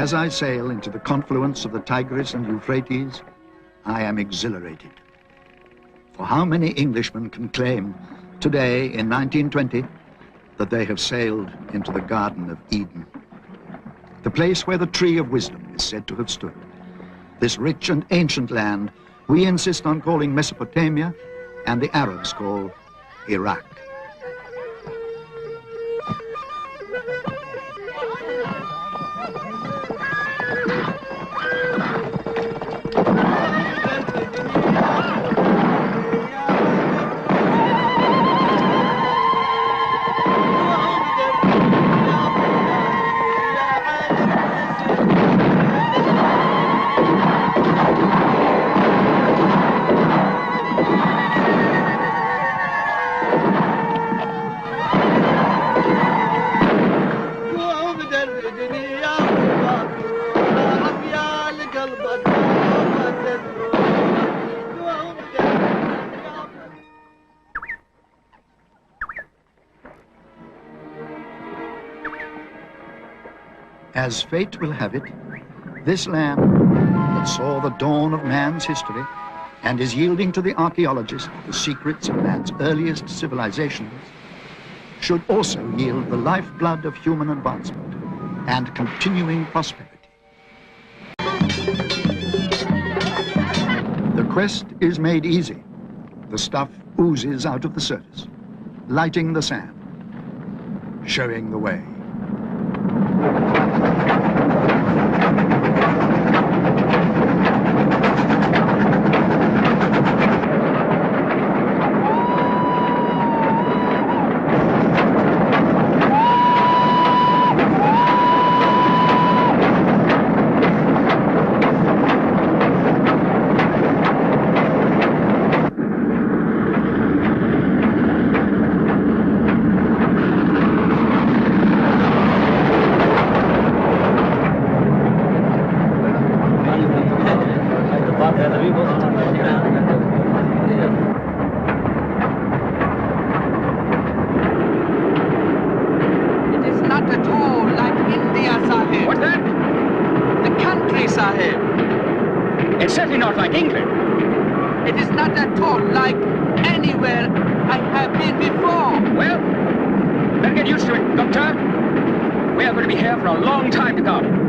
As I sail into the confluence of the Tigris and Euphrates, I am exhilarated. For how many Englishmen can claim today in 1920 that they have sailed into the Garden of Eden, the place where the tree of wisdom is said to have stood? This rich and ancient land we insist on calling Mesopotamia, and the Arabs call Iraq. As fate will have it, this land that saw the dawn of man's history and is yielding to the archaeologist the secrets of man's earliest civilizations should also yield the lifeblood of human advancement and continuing prosperity. The quest is made easy. The stuff oozes out of the surface, lighting the sand, showing the way. It's certainly not like England. It is not at all like anywhere I have been before. Well, better get used to it, Doctor. We are going to be here for a long time to come.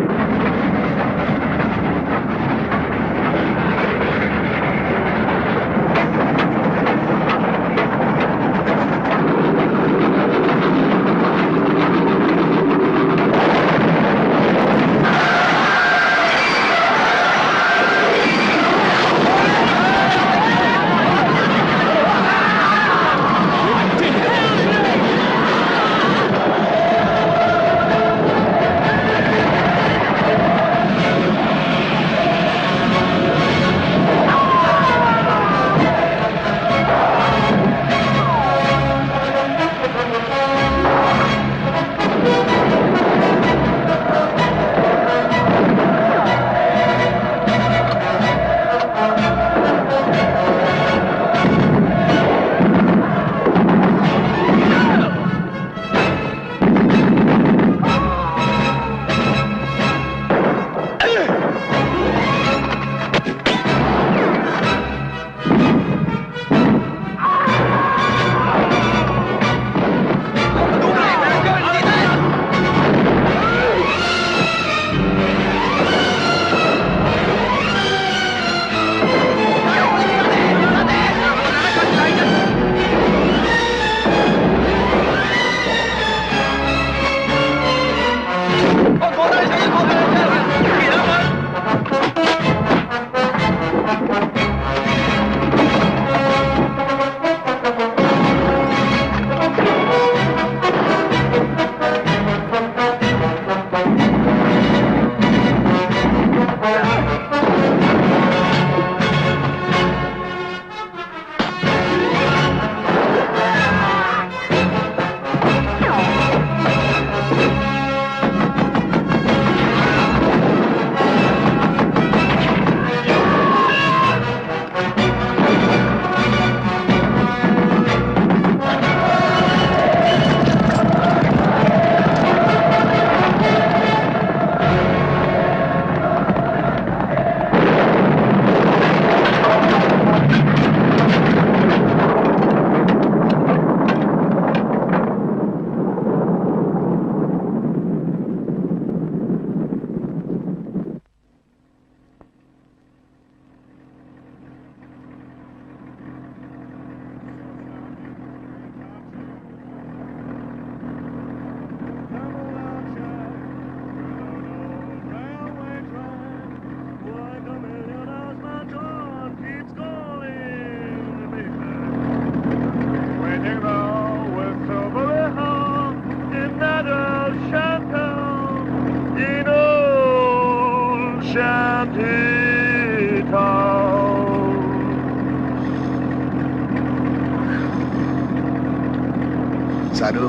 Sadu.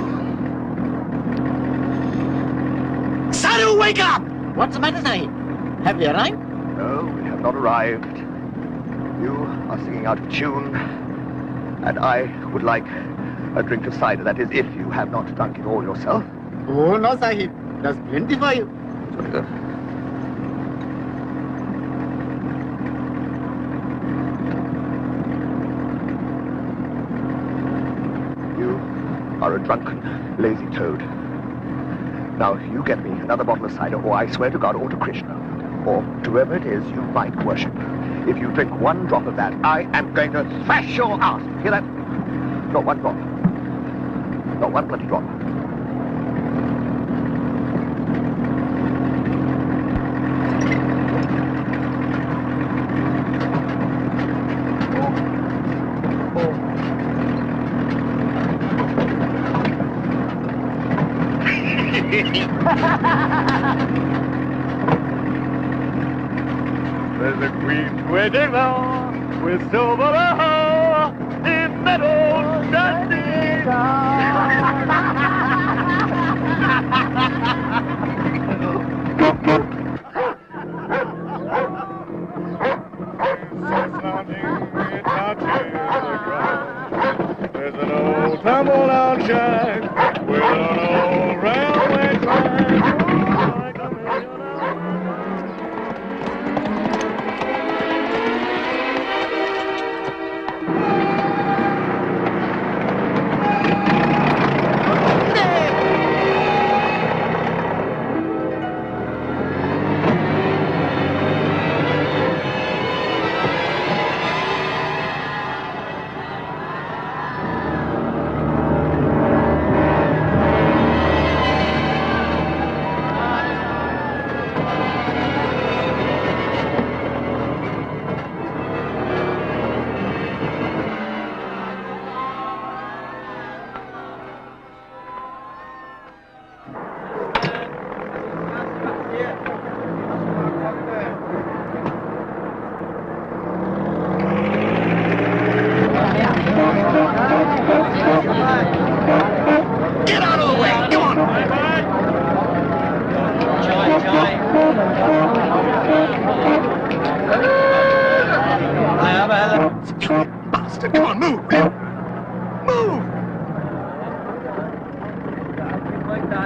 Sadu, wake up! What's the matter, Sahib? Have we arrived? No, we have not arrived. You are singing out of tune, and I would like a drink of cider. That is, if you have not drunk it all yourself. Oh, no, Sahib. There's plenty for you. Very good. You are a drunken, lazy toad. Now, you get me another bottle of cider, or I swear to God, or to Krishna, or to whoever it is you might worship. If you drink one drop of that, I am going to smash your ass. Hear that? Not one drop. Not one bloody drop. There's a queen wedding now with silver hair in meadows dusty. There's an old tumble-down shack with an old railway track.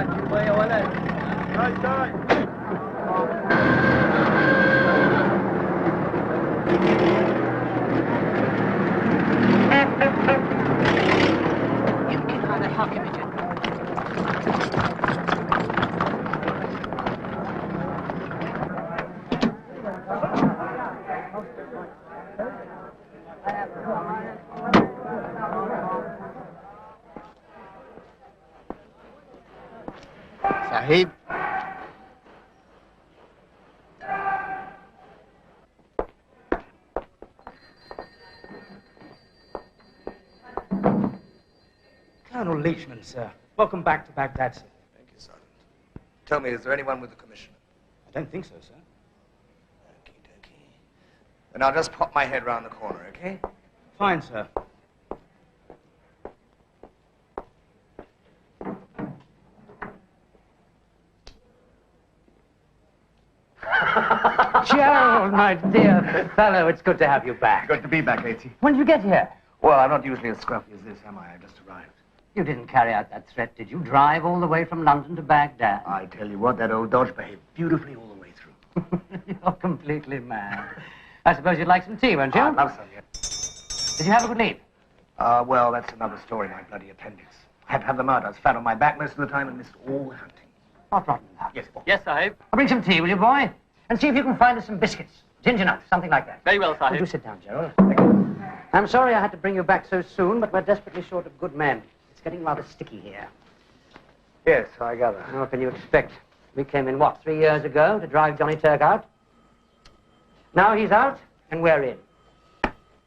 شوفوا يا ولد. يمكن هذا الحاكم اجى. صاحب Colonel Leachman, sir. Welcome back to Baghdad, sir. Thank you, Sergeant. Tell me, is there anyone with the Commissioner? I don't think so, sir. Okie dokie. Then I'll just pop my head round the corner, okay? Fine, sir. Gerald, my dear fellow, it's good to have you back. Good to be back, A.T. When did you get here? Well, I'm not usually as scruffy as this, am I? I just arrived. You didn't carry out that threat, did you? Drive all the way from London to Baghdad? I tell you what, that old dodge behaved beautifully all the way through. You're completely mad. I suppose you'd like some tea, won't you? I'd love some, yes. Did you have a good leave? Well, that's another story, my bloody appendix. I had to have the mud. I was flat on my back most of the time and missed all the hunting. Not rotten enough. Yes, boss. Yes, Sahib. I'll bring some tea, will you, boy? And see if you can find us some biscuits. Ginger nuts, something like that. Very well, Oh, Sahib. do sit down, Gerald. I'm sorry I had to bring you back so soon, but we're desperately short of good men. It's getting rather sticky here. Yes, I gather. What can you expect? We came in, what, 3 years ago to drive Johnny Turk out? Now he's out, and we're in.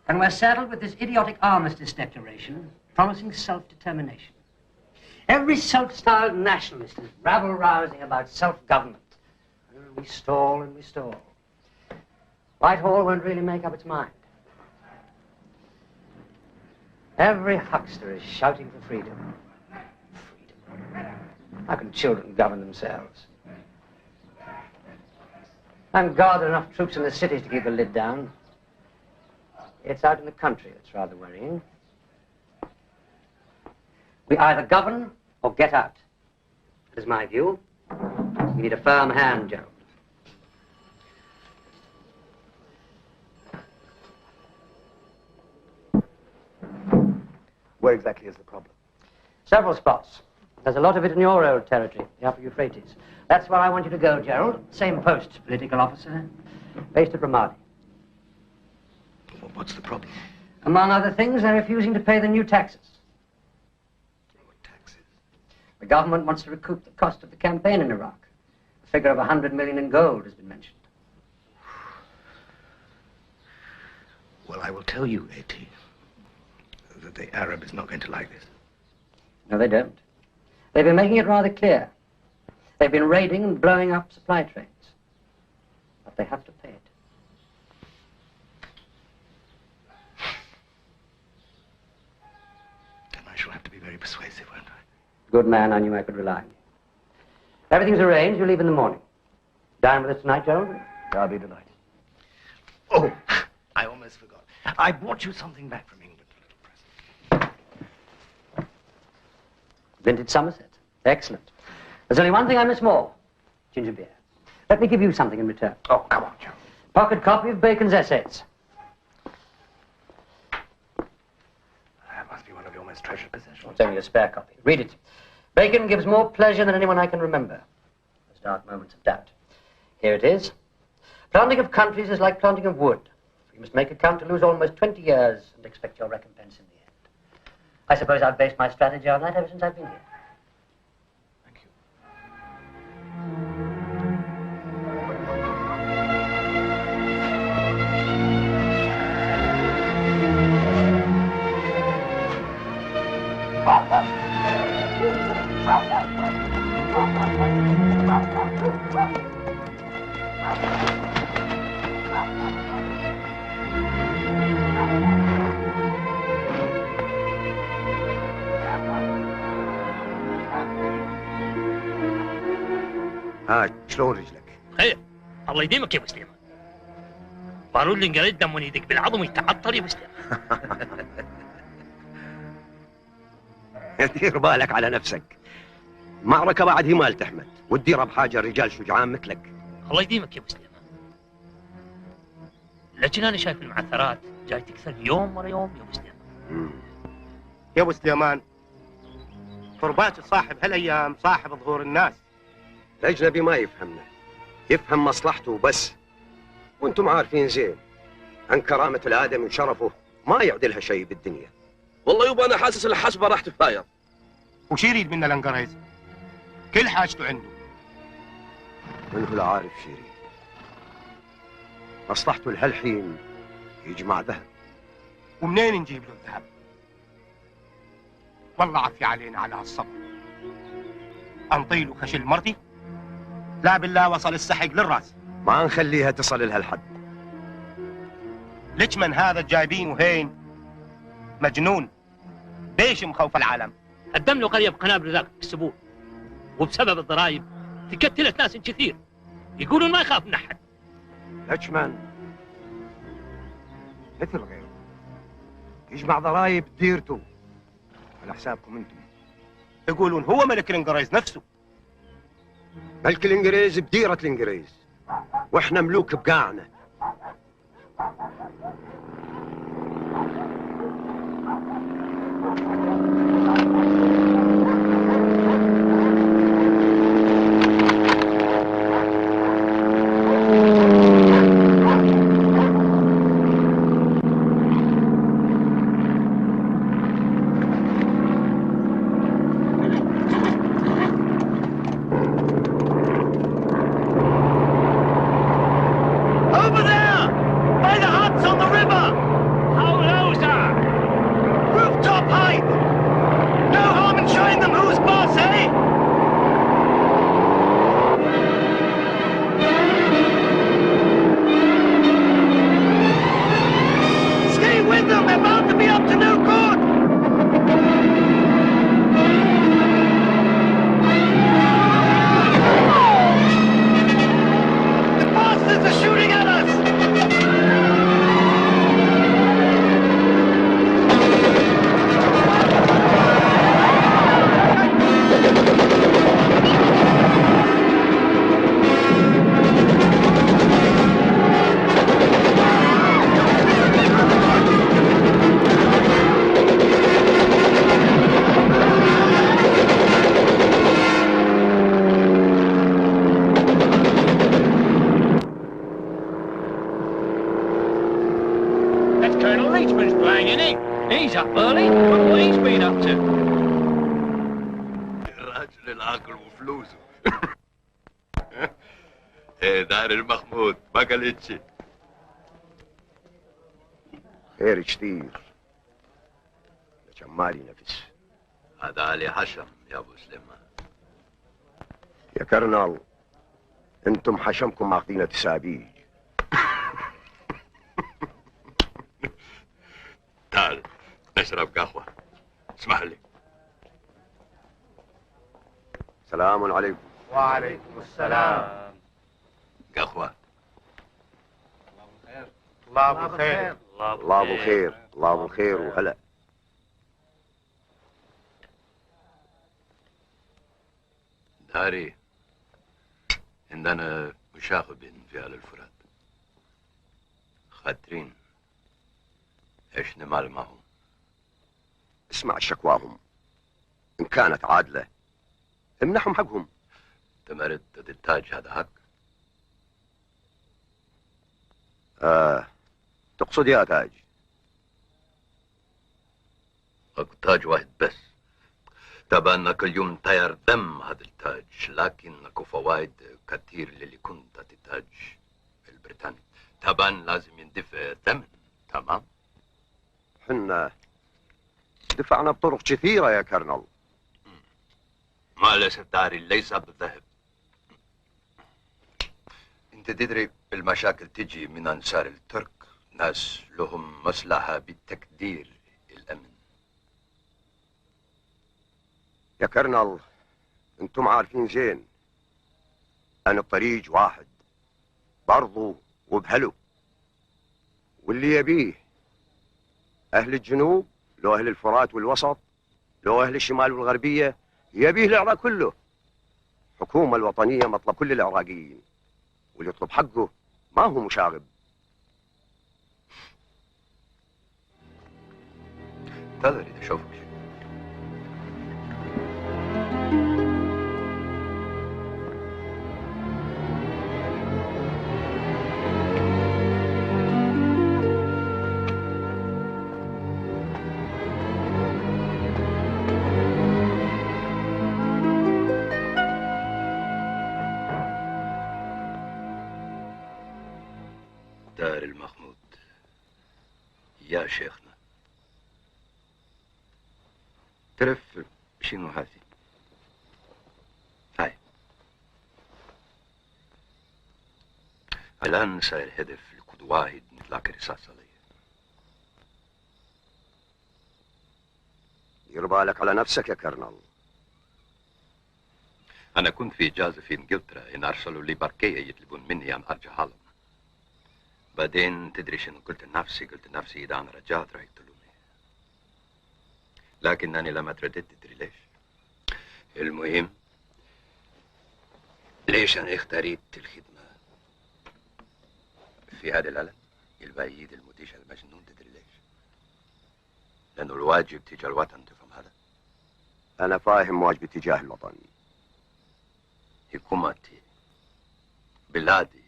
And we're saddled with this idiotic armistice declaration promising self-determination. Every self-styled nationalist is rabble-rousing about self-government. We stall and we stall. Whitehall won't really make up its mind. Every huckster is shouting for freedom. Freedom. How can children govern themselves? Thank God there are enough troops in the cities to keep the lid down. It's out in the country that's rather worrying. We either govern or get out. That is my view. We need a firm hand, Gerald. Where exactly is the problem? Several spots. There's a lot of it in your old territory, the Upper Euphrates. That's where I want you to go, Gerald. Same post, political officer, based at Ramadi. Well, what's the problem? Among other things, they're refusing to pay the new taxes. What taxes? The government wants to recoup the cost of the campaign in Iraq. A figure of 100 million in gold has been mentioned. Well, I will tell you, A.T., that the Arab is not going to like this. No, they don't. They've been making it rather clear. They've been raiding and blowing up supply trains. But they have to pay it. Then I shall have to be very persuasive, won't I? Good man, I knew I could rely on you. Everything's arranged. You leave in the morning. Dine with us tonight, Gerald? I'll be delighted. Oh, I almost forgot. I brought you something back from England, a little present. Vintage Somerset. Excellent. There's only one thing I miss more. Ginger beer. Let me give you something in return. Oh, come on, Joe. Pocket copy of Bacon's essays. That must be one of your most treasured possessions. It's only a spare copy. Read it. Bacon gives more pleasure than anyone I can remember. There's dark moments of doubt. Here it is. Planting of countries is like planting of wood. You must make account to lose almost 20 years and expect your recompense in the end. I suppose I've based my strategy on that ever since I've been here. Thank you. شلون رجلك؟ خير الله يديمك يا ابو سليمان. بارود الانجليز دمون يدق بالعظم ويتعطر يا ابو سليمان. دير بالك على نفسك. معركة بعد هي ما التحمت، والديرة بحاجة رجال شجعان مثلك. الله يديمك يا ابو سليمان. لكن انا شايف المعثرات جاي تكثر يوم ورا يوم يا ابو سليمان. يا ابو سليمان، قربات صاحب هالايام صاحب ظهور الناس. الاجنبي ما يفهمنا، يفهم مصلحته بس. وانتم عارفين زين عن كرامة الآدمي وشرفه ما يعدلها شيء بالدنيا. والله يبا انا حاسس الحسبة راح تتفايض. وش يريد منا الانجريز؟ كل حاجته عنده. من هو العارف شو يريد؟ مصلحته لهالحين يجمع ذهب. ومنين نجيب له الذهب؟ والله عافية علينا على هالصبر. انطيله كشل مرتي؟ لا بالله وصل السحق للراس. ما نخليها تصل لهالحد. ليش من هذا جايبينه هين؟ مجنون. ليش مخوف العالم؟ قدم له قرية بقنابل ذاك السبوع، وبسبب الضرائب تكتلت ناس كثير يقولون ما يخاف من احد. لتشمان مثل غيره يجمع ضرائب ديرته على حسابكم انتم. يقولون هو ملك الانجليز نفسه. ملك الانجليز بديرة الانجليز، واحنا ملوك بقاعنا. المخمود ما قالتش خير كثير لكن مالي نفس. هذا علي حشم يا ابو سليمان. يا كرنال انتم حشمكم ماخذين تسابيج. تعال نشرب قهوة. اسمح لي. السلام عليكم. وعليكم السلام. قهوة. الله ابو خير. الله ابو خير. الله ابو خير وهلا. داري عندنا مشاغب في آل الفرات خاطرين ايش نمال معهم. اسمع شكواهم، ان كانت عادلة امنحهم حقهم. تمرد التاج هذا حق؟ تقصد يا تاج؟ تاج واحد بس. طبعا كل يوم طير دم هذا التاج، لكن اكو فوائد كثير للي كنت التاج البريطاني. طبعا لازم يندفع ثمن. تمام. حنا دفعنا بطرق كثيرة يا كرنل. ما للأسف داري ليس بالذهب. انت تدري المشاكل تجي من انصار الترك، ناس لهم مصلحة بتكدير الامن. يا كرنل انتم عارفين زين ان الطريق واحد برضو وبهلو، واللي يبيه اهل الجنوب لو اهل الفرات والوسط لو اهل الشمال والغربية يبيه العراق كله. الحكومة الوطنية مطلب كل العراقيين، واللي يطلب حقه ما هو مشاغب. انتظر إذا أشوفك شيء. دار المحمود يا شيخنا، تعرف شنو هذه؟ هاي الآن صار هدف لكل واحد نطلق رصاص عليه. دير بالك على نفسك يا كرنل. أنا كنت في إجازة في إنجلترا، إن أرسلوا لي برقية يطلبون مني أن أرجع هالم. بعدين تدري شنو قلت لنفسي إذا أنا رجعت راح يقتلوني. لكنني لم أتردد. تدري ليش؟ المهم ليش أنا اختاريت الخدمة في هذا العالم البعيد المدهش المجنون؟ تدري ليش؟ لأنه الواجب تجاه الوطن. تفهم هذا؟ أنا فاهم واجبي تجاه الوطن. حكومتي بلادي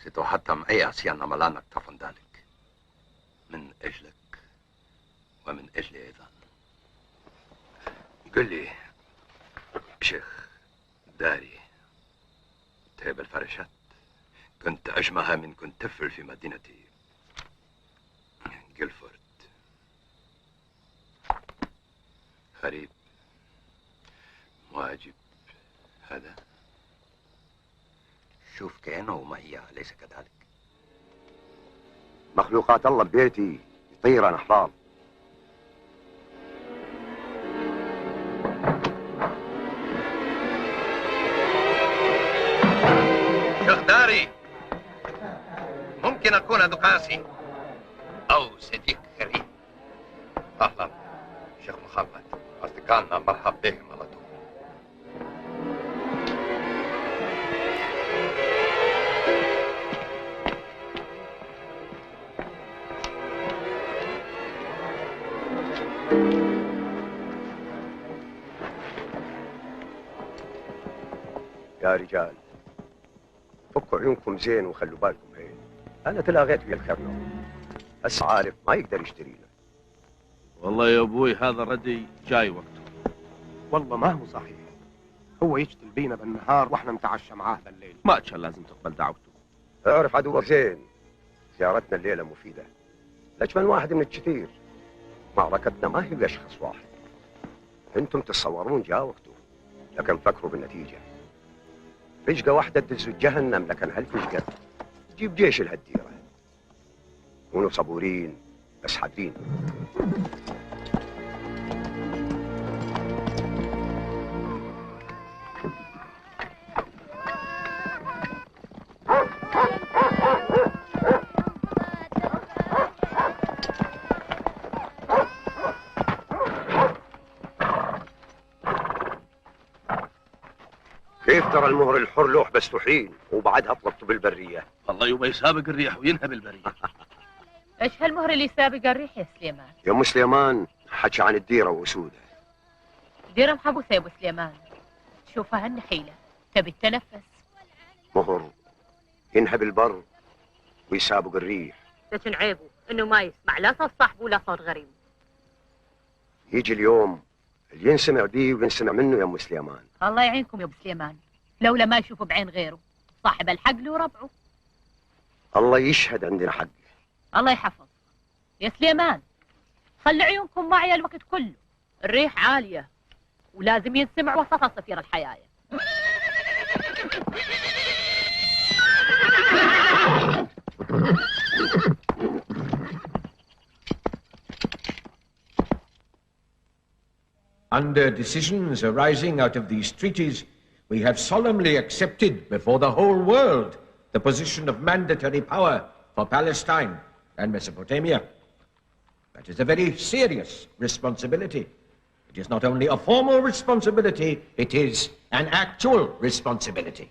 ستحطم أي عصيان عملانك تفهم ذلك من أجلك ومن أجلي أيضا. قل لي شيخ داري تهب الفراشات، كنت أجمعها من كنت طفل في مدينتي جلفورد. غريب واجب هذا. شوف كأنه ما هي أليس كذلك؟ مخلوقات الله ببيتي يطيرن أحرار. شيخ داري، ممكن أكون دقاسي أو صديق غريب. أهلا شيخ محمد، أصدقائنا مرحب بهم على طول. يا رجال فكوا عيونكم زين وخلوا بالكم هين. أنا تلاقيت ويا الكرنل، هسه عارف ما يقدر يشترينا. والله يا أبوي هذا ردي جاي وقته. والله ما هو صحيح، هو يشتل بينا بالنهار واحنا نتعشى معاه بالليل. ما كان لازم تقبل دعوته. اعرف عدوك زين، زيارتنا الليلة مفيدة لجمل واحد من الكثير. معركتنا ما هي بأشخاص واحد. انتم تتصورون جا وقته، لكن فكروا بالنتيجة. فجقة واحدة تدز جهنم، لكن هالفجقة تجيب جيش الهديرة. كونوا صبورين بس حادين. كيف ترى المهر الحر لوح بس تحين وبعدها طلبته بالبرية؟ والله يبقى يسابق الريح وينهى بالبرية. ايش هالمهر اللي سابق الريح يا سليمان؟ يا ام سليمان حكى عن الديرة وأسودها. ديرة محبوسة يا ابو سليمان، تشوفها هالنخيلة تبي تتنفس. مهر ينهى بالبر ويسابق الريح. لكن عيبه انه ما يسمع لا صوت صاحبه ولا صوت غريب. يجي اليوم اللي ينسمع بيه وينسمع منه يا ام سليمان. الله يعينكم يا ابو سليمان، لولا ما يشوفوا بعين غيره صاحب الحق له ربعه. الله يشهد عندنا حق. الله يحفظ يا سليمان، خلي عيونكم معي الوقت كله، الريح عالية ولازم ينسمع وسط صفير الحياة. Under decisions arising out of these treaties, we have solemnly accepted before the whole world the position of mandatory power for Palestine and Mesopotamia. That is a very serious responsibility. It It is not only a formal responsibility, it is an actual responsibility.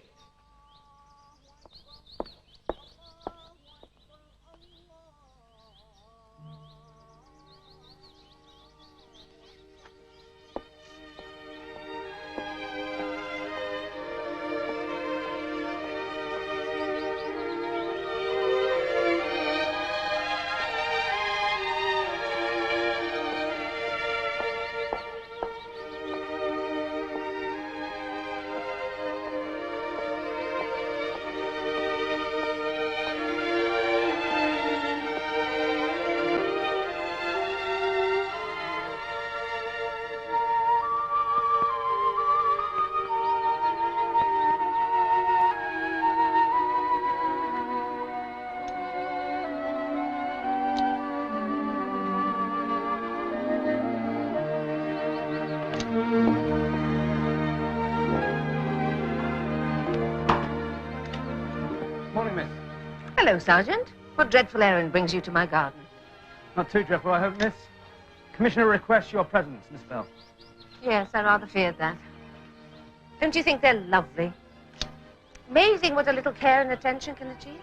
Hello, Sergeant. What dreadful errand brings you to my garden? Not too dreadful, I hope, miss. Commissioner requests your presence, Miss Bell. Yes, I rather feared that. Don't you think they're lovely? Amazing what a little care and attention can achieve.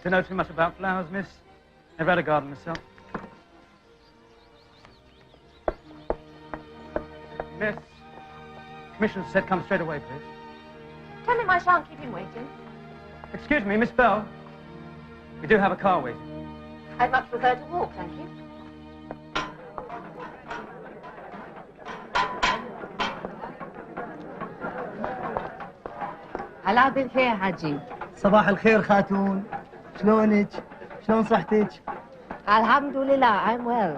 Don't know too much about flowers, miss. Never had a garden myself. Miss, Commissioner said come straight away, please. Tell him I shan't keep him waiting. Excuse me, Miss Bell. We do have a car waiting. I'd much prefer to walk, thank you. هلا بالخير حاجي. صباح الخير خاتون. شلونك؟ شلون صحتك؟ الحمد لله I'm well.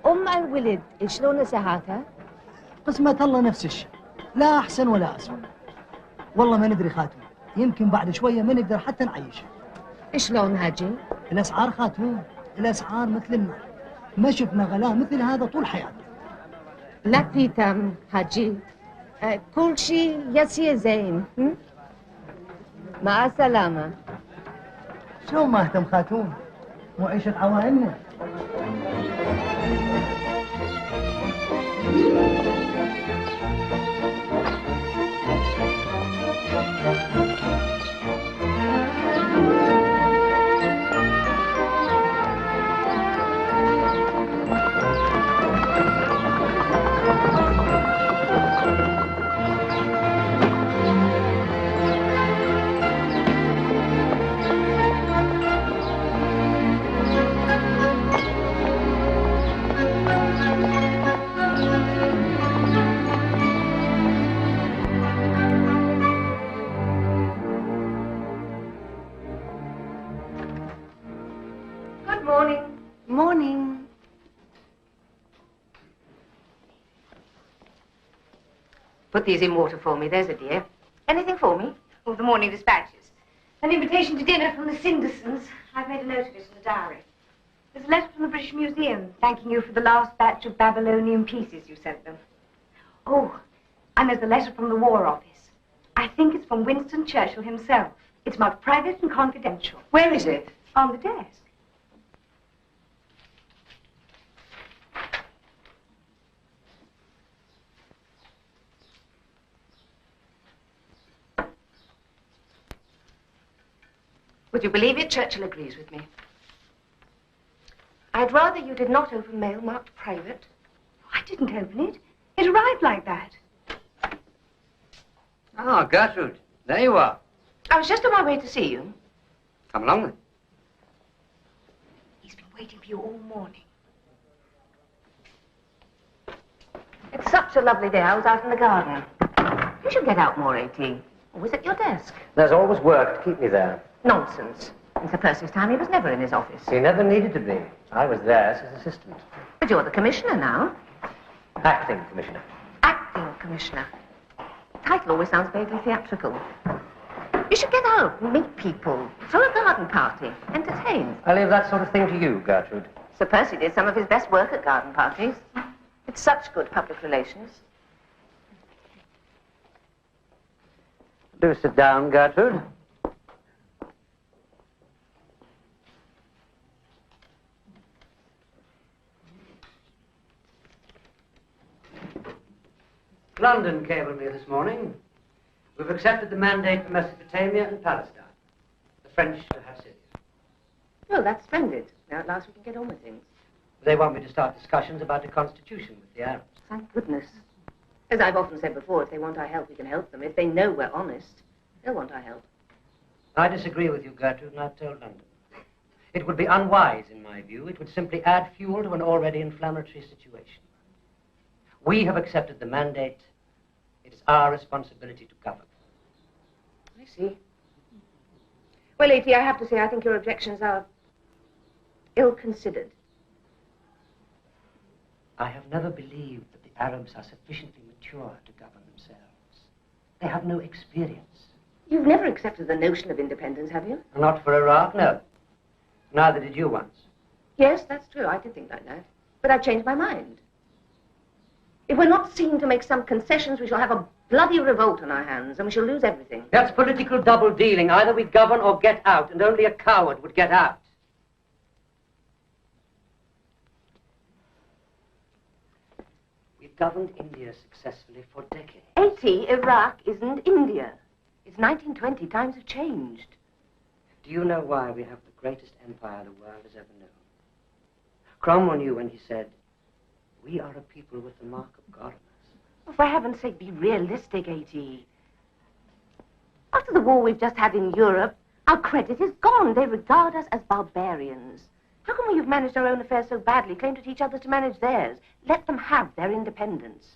الولد شلون صحتها؟ قسمة الله نفس الشيء. لا أحسن ولا أسوأ. والله ما ندري خاتون. يمكن بعد شوية ما نقدر حتى نعيشها. شلون هاجي؟ الأسعار خاتون، الأسعار مثل النار. ما شفنا غلاء مثل هذا طول حياتنا. لا تهتم هاجي. كل شيء يصير زين. مع السلامة. شلون ما اهتم خاتون؟ مو عيشة عوائلنا. Put these in water for me, there's a dear. Anything for me? Oh, the morning dispatches. An invitation to dinner from the Sindersons. I've made a note of it in the diary. There's a letter from the British Museum thanking you for the last batch of Babylonian pieces you sent them. Oh, and there's a letter from the War Office. I think it's from Winston Churchill himself. It's marked private and confidential. Where is it? On the desk. Would you believe it? Churchill agrees with me. I'd rather you did not open mail marked private. I didn't open it. It arrived like that. Oh, Gertrude, there you are. I was just on my way to see you. Come along then. He's been waiting for you all morning. It's such a lovely day. I was out in the garden. You should get out more, A.T. Always at your desk. There's always work to keep me there. Nonsense. In Sir Percy's time, he was never in his office. He never needed to be. I was there as his assistant. But you're the commissioner now. Acting commissioner. Acting commissioner. The title always sounds vaguely theatrical. You should get out and meet people. Throw a garden party. Entertain. I leave that sort of thing to you, Gertrude. Sir Percy did some of his best work at garden parties. It's such good public relations. Do sit down, Gertrude. London cabled me this morning. We've accepted the mandate for Mesopotamia and Palestine. The French to have Syria. Well, that's splendid. Now at last we can get on with things. They want me to start discussions about the constitution with the Arabs. Thank goodness. As I've often said before, if they want our help, we can help them. If they know we're honest, they'll want our help. I disagree with you, Gertrude, and I've told London. It would be unwise, in my view. It would simply add fuel to an already inflammatory situation. We have accepted the mandate. It is our responsibility to govern. I see. Well, A.T., I have to say, I think your objections are ill-considered. I have never believed that the Arabs are sufficiently mature to govern themselves. They have no experience. You've never accepted the notion of independence, have you? Not for Iraq, no. Neither did you once. Yes, that's true. I did think like that. But I've changed my mind. If we're not seen to make some concessions, we shall have a bloody revolt on our hands, and we shall lose everything. That's political double-dealing. Either we govern or get out, and only a coward would get out. We've governed India successfully for decades. A.T., Iraq isn't India. It's 1920. Times have changed. Do you know why we have the greatest empire the world has ever known? Cromwell knew when he said, "We are a people with the mark of God on us." Oh, for heaven's sake, be realistic, A.T. After the war we've just had in Europe, our credit is gone. They regard us as barbarians. How come we've managed our own affairs so badly, claim to teach others to manage theirs? Let them have their independence.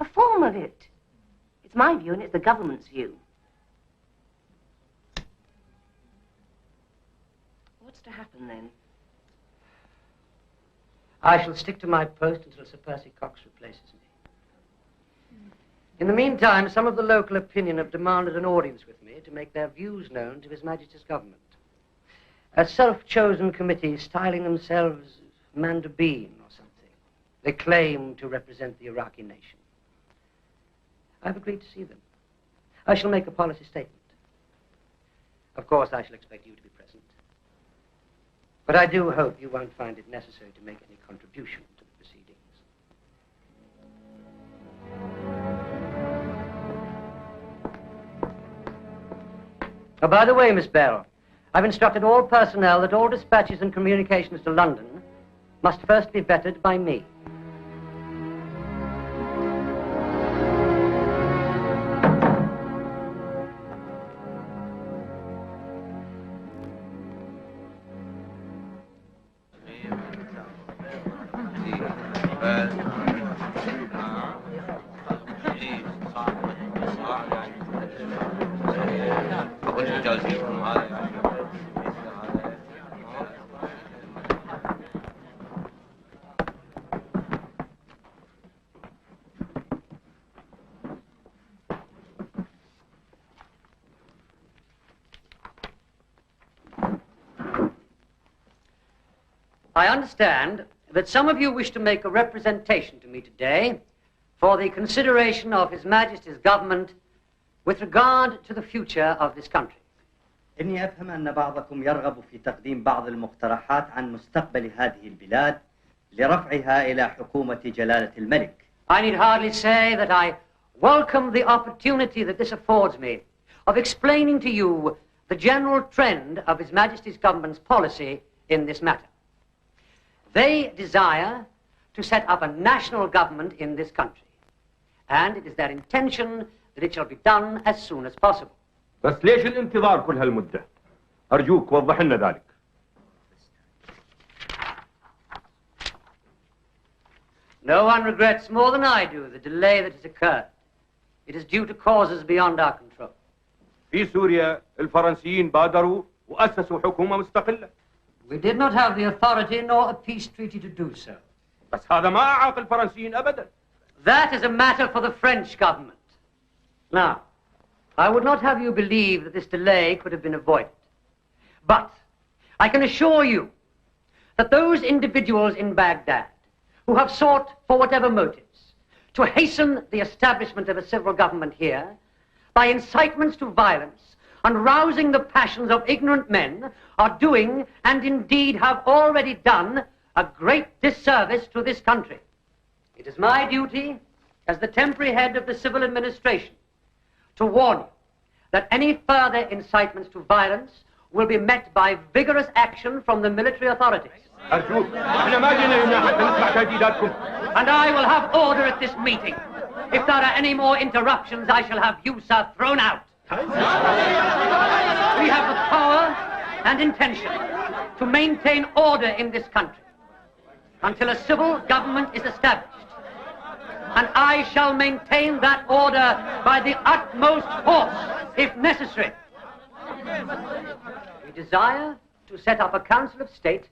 A form of it. It's my view, and it's the government's view. What's to happen, then? I shall stick to my post until Sir Percy Cox replaces me. In the meantime, some of the local opinion have demanded an audience with me to make their views known to His Majesty's government. A self-chosen committee styling themselves Mandabeen or something. They claim to represent the Iraqi nation. I've agreed to see them. I shall make a policy statement. Of course, I shall expect you to be present. But I do hope you won't find it necessary to make any contribution to the proceedings. Oh, by the way, Miss Bell, I've instructed all personnel that all dispatches and communications to London must first be vetted by me. I understand that some of you wish to make a representation to me today for the consideration of His Majesty's government with regard to the future of this country. إني أفهم أن بعضكم يرغب في تقديم بعض المقترحات عن مستقبل هذه البلاد لرفعها إلى حكومة جلالة الملك. I need hardly say that I welcome the opportunity that this affords me of explaining to you the general trend of His Majesty's government's policy in this matter. They desire to set up a national government in this country, and it is their intention that it shall be done as soon as possible. بس ليش الانتظار كل هالمدة؟ أرجوك وضح لنا ذلك. No one regrets more than I do the delay that has occurred. It is due to causes beyond our control. في سوريا الفرنسيين بادروا وأسسوا حكومة مستقلة. We did not have the authority nor a peace treaty to do so. بس هذا ما أعاق الفرنسيين أبدا. That is a matter for the French government. Now, I would not have you believe that this delay could have been avoided. But I can assure you that those individuals in Baghdad who have sought, for whatever motives, to hasten the establishment of a civil government here by incitements to violence and rousing the passions of ignorant men are doing, and indeed have already done, a great disservice to this country. It is my duty as the temporary head of the civil administration, to warn you that any further incitements to violence will be met by vigorous action from the military authorities. أرجوك احنا ما جينا هنا حتى نسمع تهديداتكم. And I will have order at this meeting. If there are any more interruptions, I shall have you, sir, thrown out. We have the power and intention to maintain order in this country until a civil government is established. And I shall maintain that order by the utmost force, if necessary. We desire to set up a Council of State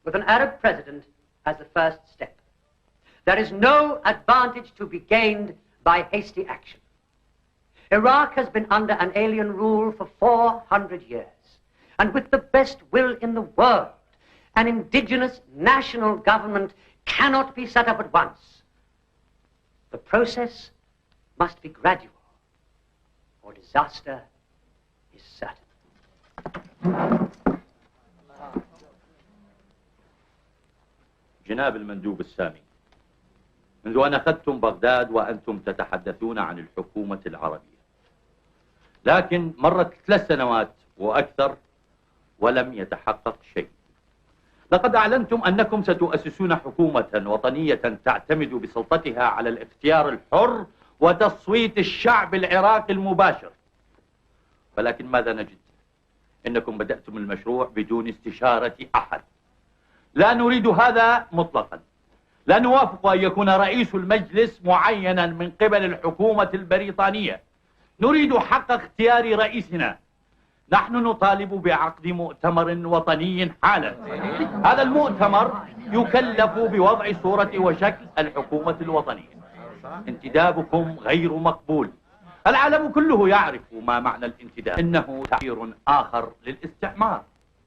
with an Arab president as the first step. There is no advantage to be gained by hasty action. Iraq has been under an alien rule for 400 years, and with the best will in the world, an indigenous national government cannot be set up at once. The process must be gradual, or disaster is certain. جناب المندوب السامي، منذ أن أخذتم بغداد وأنتم تتحدثون عن الحكومة العربية، لكن مرت 3 سنوات وأكثر ولم يتحقق شيء. لقد أعلنتم أنكم ستؤسسون حكومة وطنية تعتمد بسلطتها على الاختيار الحر وتصويت الشعب العراقي المباشر، ولكن ماذا نجد؟ إنكم بدأتم المشروع بدون استشارة أحد. لا نريد هذا مطلقا. لا نوافق أن يكون رئيس المجلس معينا من قبل الحكومة البريطانية. نريد حق اختيار رئيسنا. نحن نطالب بعقد مؤتمر وطني حالا. هذا المؤتمر يكلف بوضع صورة وشكل الحكومة الوطنية. انتدابكم غير مقبول. العالم كله يعرف ما معنى الانتداب، إنه تعبير آخر للاستعمار.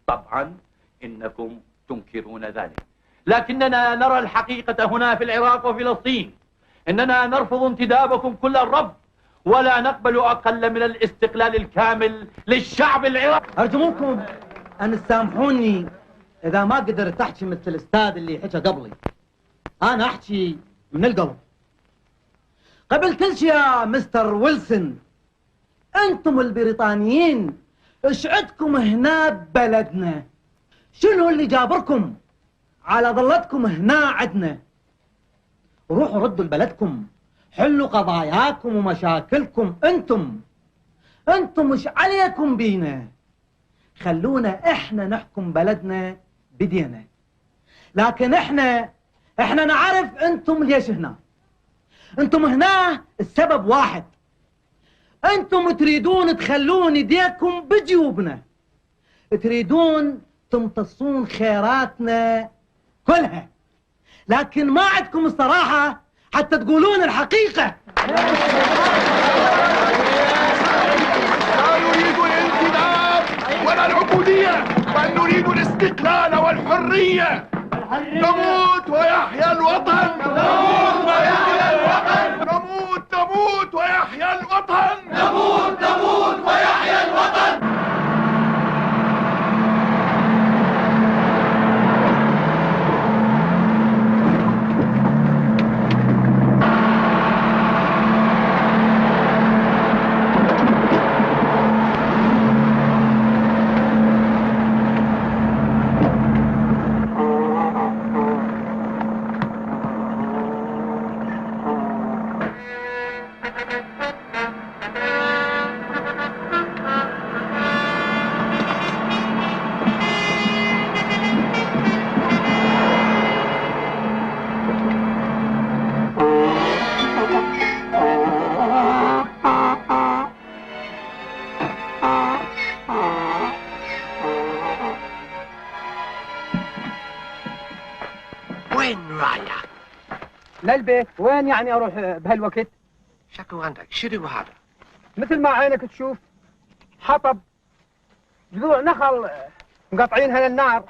طبعا إنكم تنكرون ذلك، لكننا نرى الحقيقة هنا في العراق وفلسطين. إننا نرفض انتدابكم كل الرفض، ولا نقبل أقل من الاستقلال الكامل للشعب العراقي. أرجوكم أن تسامحوني إذا ما قدرت أحكي مثل الأستاذ اللي حكى قبلي. أنا أحكي من القلب. قبل كل شيء يا مستر ويلسون، أنتم البريطانيين إيش عندكم هنا ببلدنا؟ شنو اللي جابركم على ظلتكم هنا عدنا؟ روحوا ردوا لبلدكم، حلوا قضاياكم ومشاكلكم. انتم مش عليكم بينا. خلونا احنا نحكم بلدنا بدينا. لكن احنا نعرف انتم ليش هنا. انتم هنا السبب واحد، انتم تريدون تخلون ايديكم بجيوبنا، تريدون تمتصون خيراتنا كلها، لكن ما عندكم الصراحة حتى تقولون الحقيقة. لا نريد الانتداب ولا العبودية، بل نريد الاستقلال والحرية. نموت ويحيى الوطن، نموت ويحيى الوطن، نموت ويحيى الوطن، نموت ويحيى الوطن. للبيت. وين يعني اروح بهالوقت؟ شكو عندك شرب هذا مثل ما عينك تشوف، حطب، جذوع نخل مقطعينها للنار،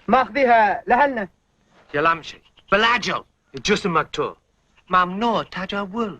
ماخذيها لهلنا. يلا امشي بالعجل. الجسم مقطوع، ممنوع تجول.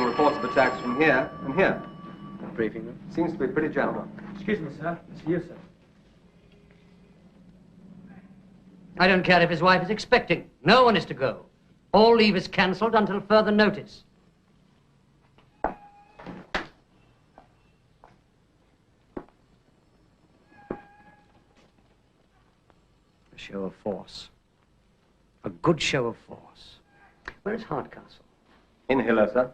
getting reports of attacks from here and here. Briefing them? Seems to be pretty general. Excuse me, sir. Mr. Yusuf. I don't care if his wife is expecting. No one is to go. All leave is cancelled until further notice. A show of force. A good show of force. Where is Hardcastle? In Hiller, sir.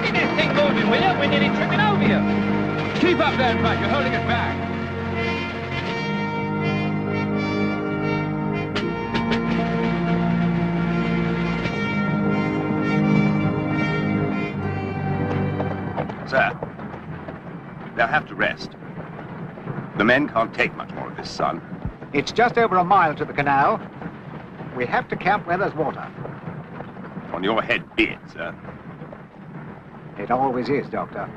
Get this thing moving, will you? We're nearly tripping over you. Keep up that fight. You're holding us back. Sir, they'll have to rest. The men can't take much more of this sun. It's just over a mile to the canal. We have to camp where there's water. On your head be it, sir. It always is, Doctor.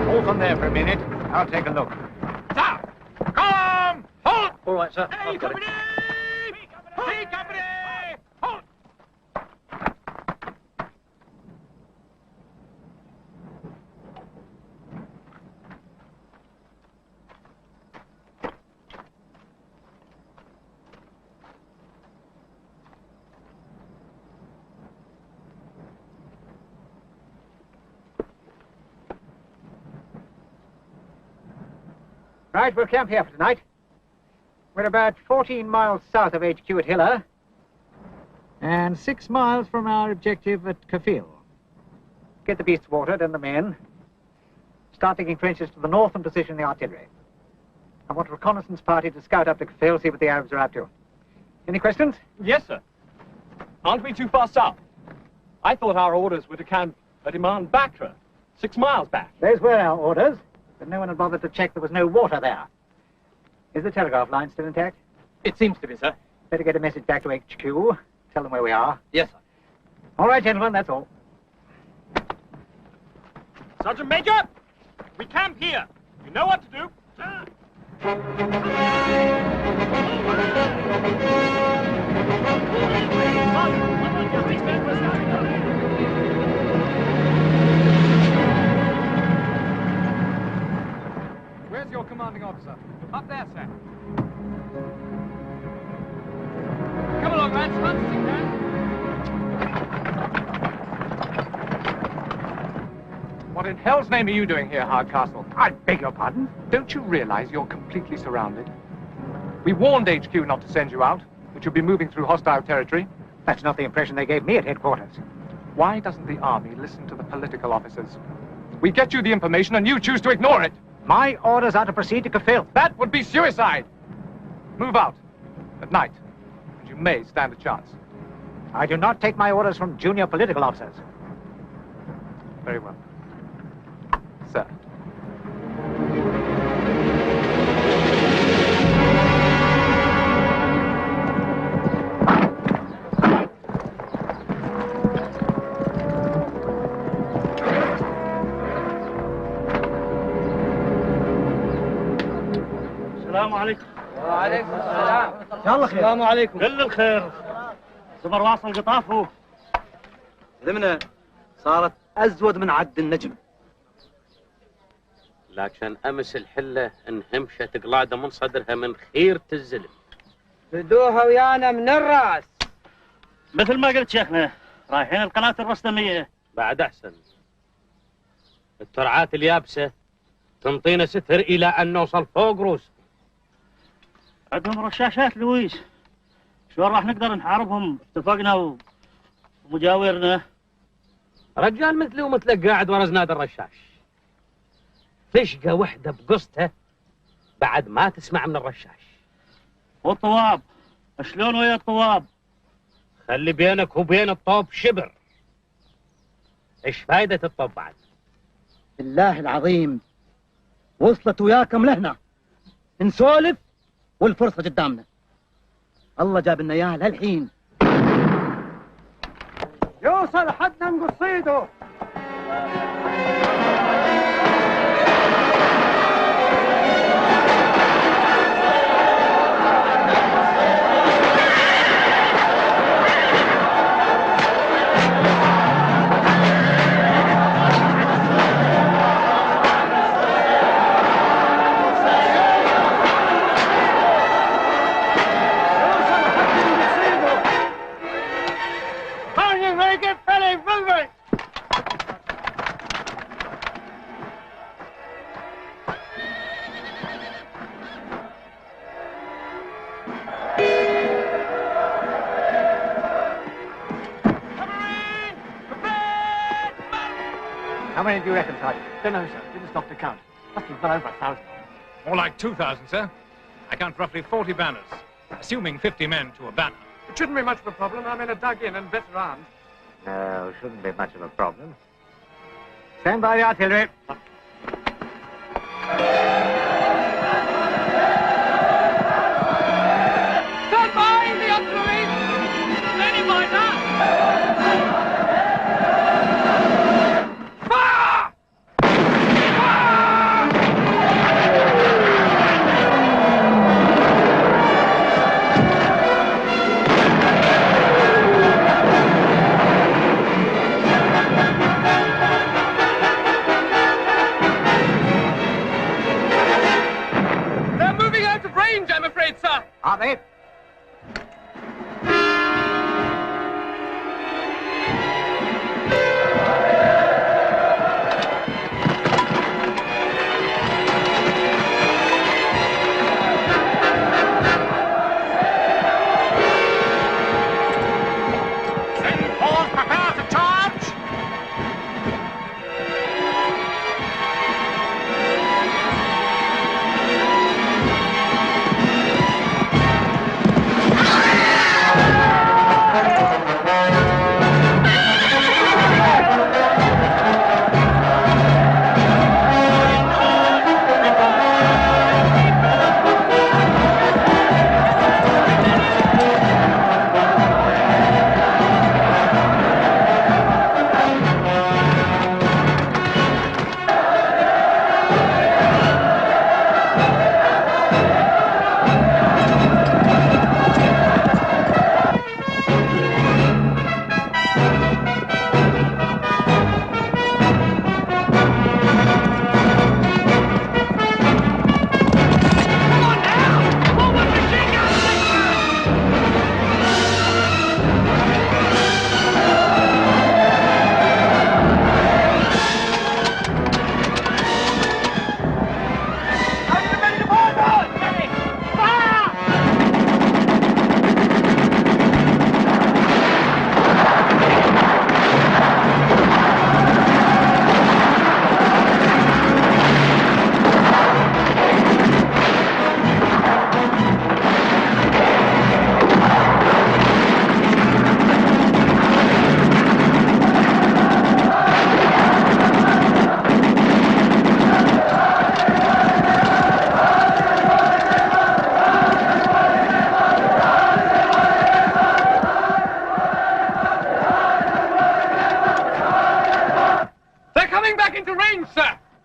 Hold on there for a minute. I'll take a look. Stop! Come! Halt! All right, sir. Hey, company! Hey, company! Halt! Right, we'll camp here for tonight. We're about 14 miles south of HQ at Hiller, and 6 miles from our objective at Kafil. Get the beasts watered and the men. Start digging trenches to the north and position the artillery. I want a reconnaissance party to scout up to Kafil, see what the Arabs are up to. Any questions? Yes, sir. Aren't we too far south? I thought our orders were to camp at Iman Bakra, 6 miles back. Those were our orders, but no one had bothered to check there was no water there. Is the telegraph line still intact? It seems to be, sir. Better get a message back to HQ. Tell them where we are. Yes, sir. All right, gentlemen, that's all. Sergeant Major, we camp here. You know what to do. Where's your commanding officer? Up there, sir. Come along, lads. Hunt, sit down. What in hell's name are you doing here, Hardcastle? I beg your pardon? Don't you realize you're completely surrounded? We warned HQ not to send you out, but you'll be moving through hostile territory. That's not the impression they gave me at headquarters. Why doesn't the army listen to the political officers? We get you the information and you choose to ignore it. My orders are to proceed to Kafil. That would be suicide. Move out at night, and you may stand a chance. I do not take my orders from junior political officers. Very well. Sir. السلام عليكم. وعليكم السلام. يلا خير. السلام عليكم. كل الخير. زمر واصل قطافه. ذمنا صارت أزود من عد النجم. لكن أمس الحلة انهمشت قلادة من صدرها من خيرة الزلم. بدوها ويانا من الرأس. مثل ما قلت شيخنا رايحين القناة الرسمية. بعد أحسن. الترعات اليابسة تنطينا ستر إلى أن نوصل فوق روس. عندهم رشاشات لويس. شلون راح نقدر نحاربهم؟ اتفقنا ومجاورنا. رجال مثلي ومثلك قاعد ورا زناد الرشاش. فشقة وحدة بقصتها بعد ما تسمع من الرشاش. والطواب شلون ويا الطواب؟ خلي بينك وبين الطوب شبر. ايش فايدة الطوب بعد؟ بالله العظيم وصلت وياكم لهنا نسولف والفرصة قدامنا. الله جاب لنا اياها لهالحين. يوصل حدنا نقصيده. How many do you reckon, Sergeant? Don't know, sir. Didn't stop to count. Must be well over 1,000. More like 2,000, sir. I count roughly 40 banners, assuming 50 men to a banner. It shouldn't be much of a problem. Our men are dug in and better armed. No, shouldn't be much of a problem. Stand by the artillery. Stand by the artillery! Standing by now! Fire! They're moving out of range, I'm afraid, sir. Are they?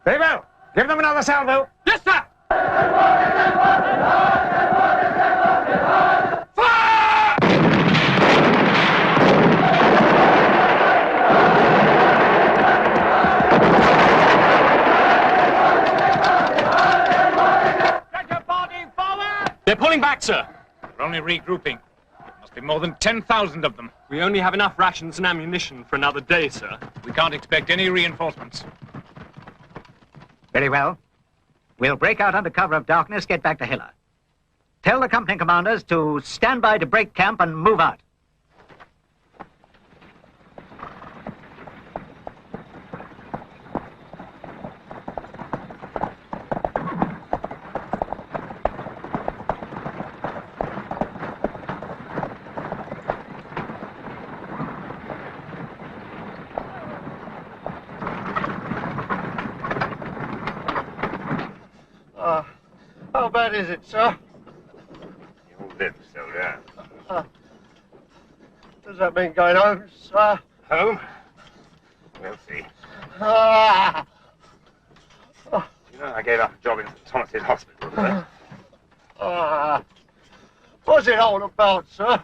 Very well. Give them another salvo. Yes, sir. They're pulling back, sir. They're only regrouping. Must be more than 10,000 of them. We only have enough rations and ammunition for another day, sir. We can't expect any reinforcements. Very well. We'll break out under cover of darkness, get back to Hiller. Tell the company commanders to stand by to break camp and move out. How bad is it, sir? You'll live, soldier. Does that mean going home, sir? Home? We'll see. You know, I gave up a job in St. Thomas's Hospital, didn't I? What's it all about, sir?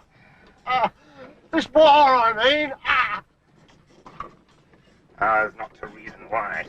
This war, I mean. Ours not to reason why.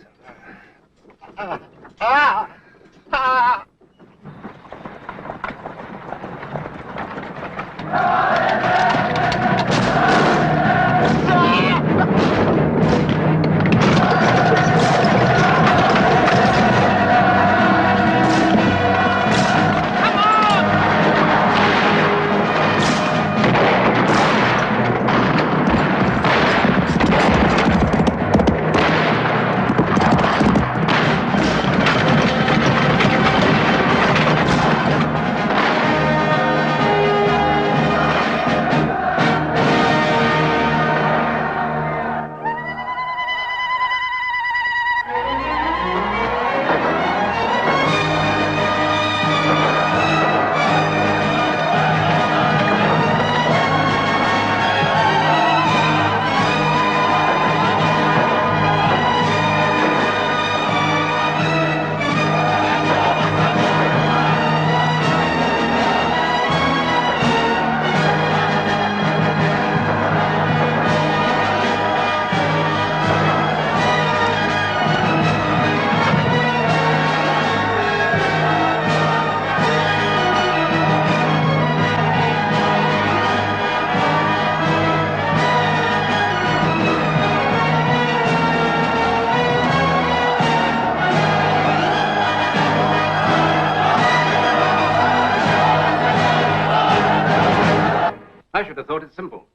I should have thought it simple.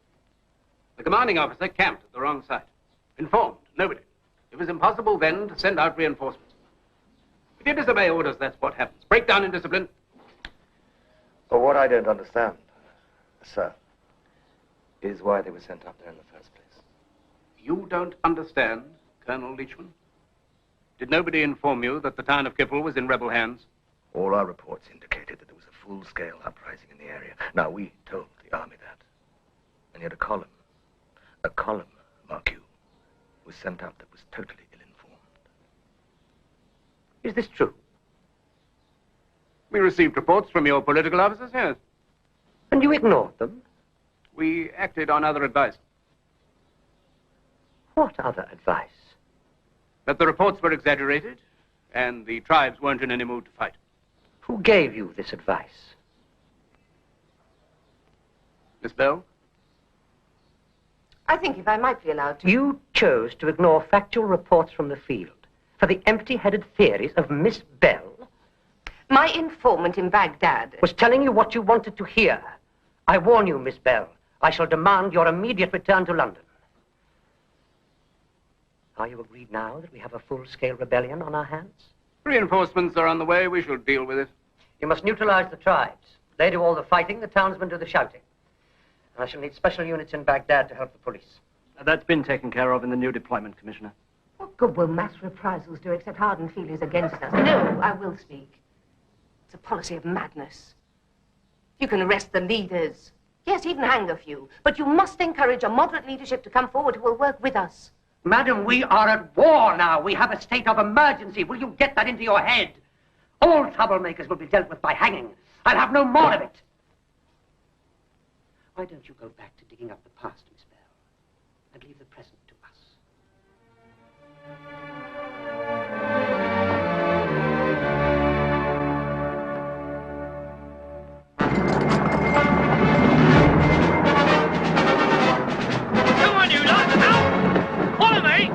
The commanding officer camped at the wrong site. Informed nobody. It was impossible then to send out reinforcements. If you disobey orders, that's what happens. Breakdown in discipline. But what I don't understand, sir, is why they were sent up there in the first place. You don't understand, Colonel Leachman? Did nobody inform you that the town of Kipple was in rebel hands? All our reports indicated that there was a full-scale uprising in the area. Now, we told the army that. And yet a column, mark you, was sent out that was totally ill-informed. Is this true? We received reports from your political officers, yes. And you ignored them? We acted on other advice. What other advice? That the reports were exaggerated, and the tribes weren't in any mood to fight. Who gave you this advice? Miss Bell? I think if I might be allowed to... You chose to ignore factual reports from the field for the empty-headed theories of Miss Bell. My informant in Baghdad... was telling you what you wanted to hear. I warn you, Miss Bell, I shall demand your immediate return to London. Are you agreed now that we have a full-scale rebellion on our hands? Reinforcements are on the way. We shall deal with it. You must neutralize the tribes. They do all the fighting, the townsmen do the shouting. I shall need special units in Baghdad to help the police. That's been taken care of in the new deployment, Commissioner. What good will mass reprisals do except harden feelings against us? No, I will speak. It's a policy of madness. You can arrest the leaders. Yes, even hang a few. But you must encourage a moderate leadership to come forward who will work with us. Madam, we are at war now. We have a state of emergency. Will you get that into your head? All troublemakers will be dealt with by hanging. I'll have no more of it. Why don't you go back to digging up the past, Miss Bell, and leave the present to us? Come on, you lot! Now! Follow me!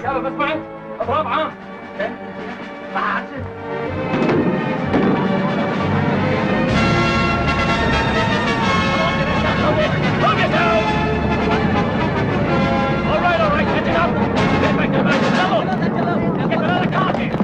يابا بس معك اضرب عام All right, catch it up. Get back to the back. Get another car here.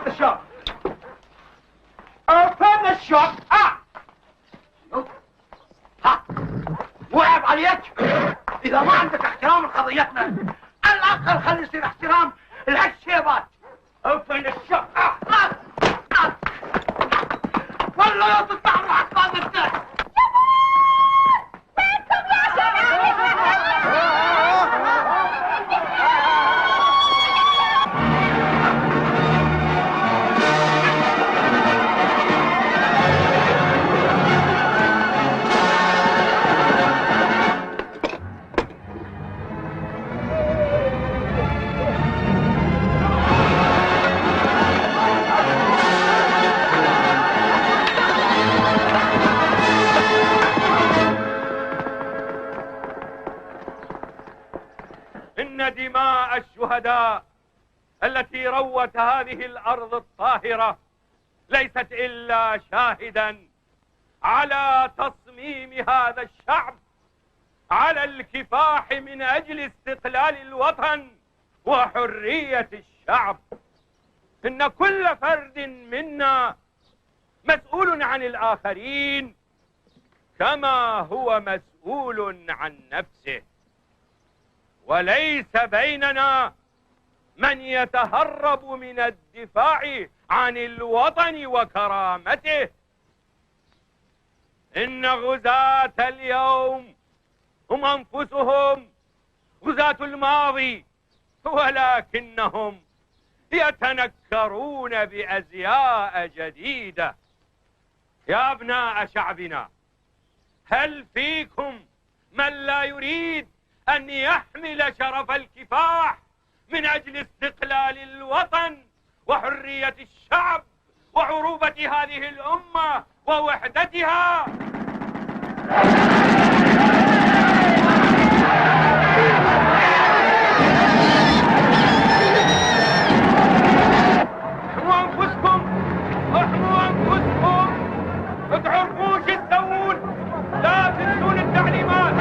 the shop. Open the shop up. ها وعب عليك اذا ما عندك احترام لقضيتنا على الاقل خلي يصير احترام لهالشيبات. Open the shop up. والله تطلع روحك فاضي الناس. إن دماء الشهداء التي روت هذه الأرض الطاهرة ليست إلا شاهدا على تصميم هذا الشعب على الكفاح من أجل استقلال الوطن وحرية الشعب. إن كل فرد منا مسؤول عن الآخرين كما هو مسؤول عن نفسه، وليس بيننا من يتهرب من الدفاع عن الوطن وكرامته. إن غزاة اليوم هم أنفسهم غزاة الماضي، ولكنهم يتنكرون بأزياء جديدة. يا أبناء شعبنا، هل فيكم من لا يريد أن يحمل شرف الكفاح من أجل استقلال الوطن وحرية الشعب وعروبة هذه الأمة ووحدتها؟ احموا أنفسكم، احموا أنفسكم، ما تعرفوش تسوون، لا تنسون التعليمات.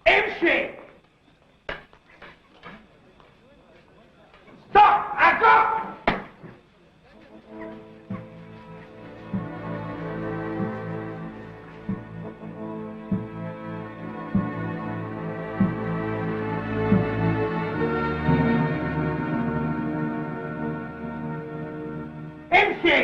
امشي. Stop! Go! امشي.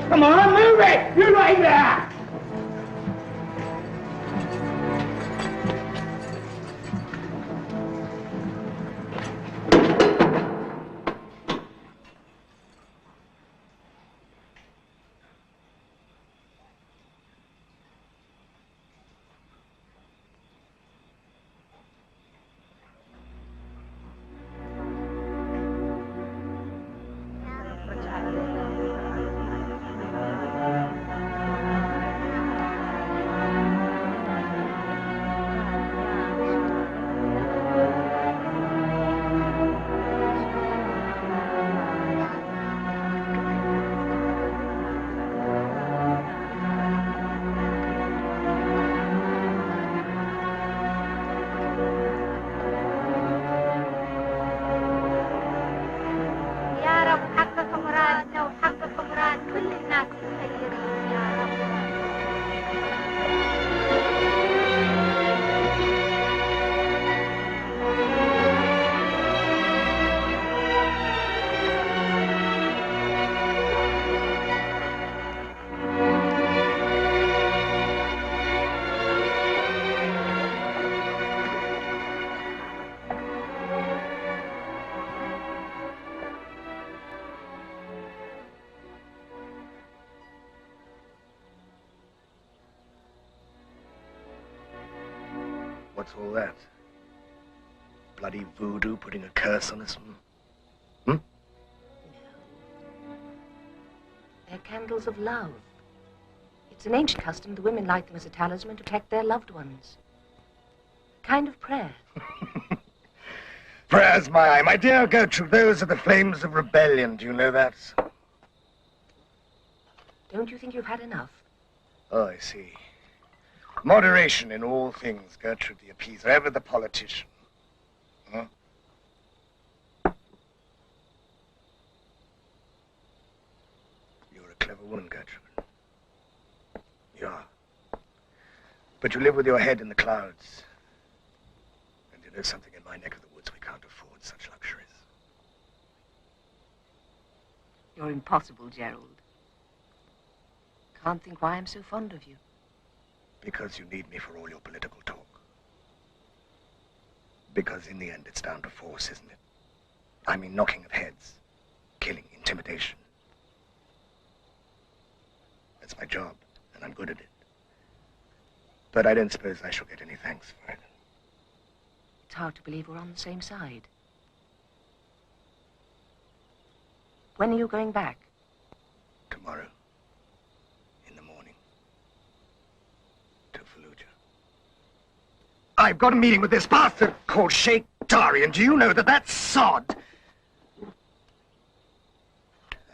Come on, move! Move it! You right there! What's all that? Bloody voodoo putting a curse on us? They're candles of love. It's an ancient custom. The women light them as a talisman to protect their loved ones. A kind of prayer. Prayers, my dear Gertrude, those are the flames of rebellion. Do you know that? Don't you think you've had enough? Oh, I see. Moderation in all things, Gertrude the appeaser, ever the politician. Huh? You're a clever woman, Gertrude. You are. But you live with your head in the clouds. And you know something, in my neck of the woods, we can't afford such luxuries. You're impossible, Gerald. Can't think why I'm so fond of you. Because you need me for all your political talk. Because in the end, it's down to force, isn't it? I mean, knocking of heads, killing, intimidation. That's my job, and I'm good at it. But I don't suppose I shall get any thanks for it. It's hard to believe we're on the same side. When are you going back? Tomorrow. I've got a meeting with this bastard called Sheikh Tari, and do you know that sod...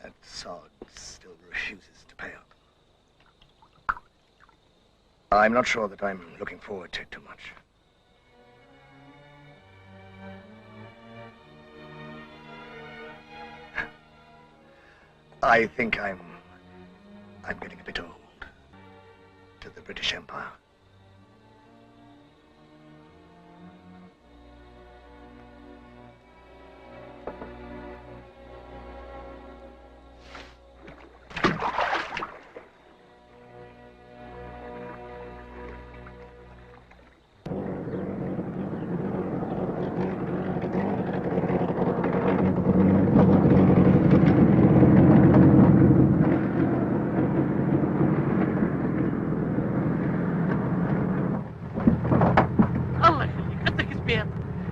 That sod still refuses to pay up. I'm not sure that I'm looking forward to it too much. I think I'm getting a bit old to the British Empire.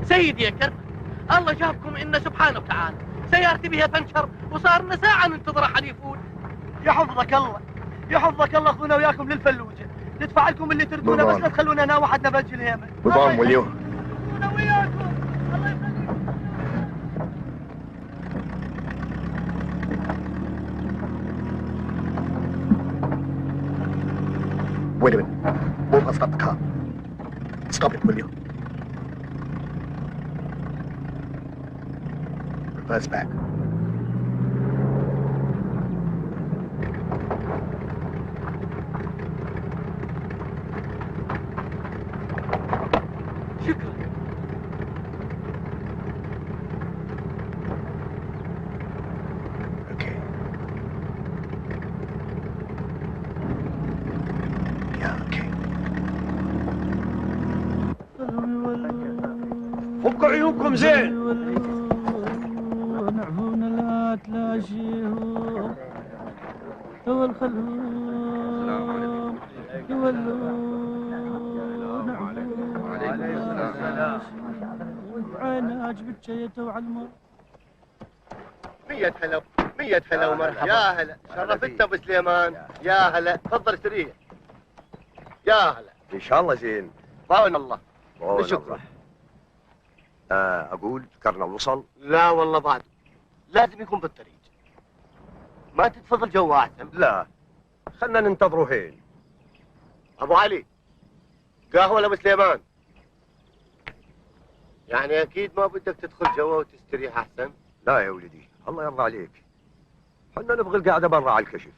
سيدي يا كرم، الله جابكم إنه سبحانه وتعالى سيارتي بها بنشر وصار لنا ساعة ننتظر أحد يفوت. يحفظك الله يحفظك الله، أخذونا وياكم للفلوجة، ندفع لكم اللي تردونه بس لا تخلونا أنا وحدنا بنج اليمن. Move on, will you? أخذونا وياكم. الله يخليك. Wait a minute. Both must stop the car. Stop it, will you? Reverse back. فكوا عيونكم زين. نعفون لا تلاشيهم والخلوم يولون عيناج بالشيته وعلمه. 100 هلا 100 هلا ومرحبا. يا هلا شرفتنا ابو سليمان. يا هلا تفضل استريح. يا هلا ان شاء الله زين. بعون الله. شكرا. اقول كرنا وصل؟ لا والله بعد لازم يكون بالطريق. ما تتفضل جوا احسن. لا خلنا ننتظره هين. ابو علي قهوه لابو سليمان. يعني اكيد ما بدك تدخل جوا وتستريح احسن؟ لا يا ولدي الله يرضى عليك، حنا نبغي القعده برا على الكشف.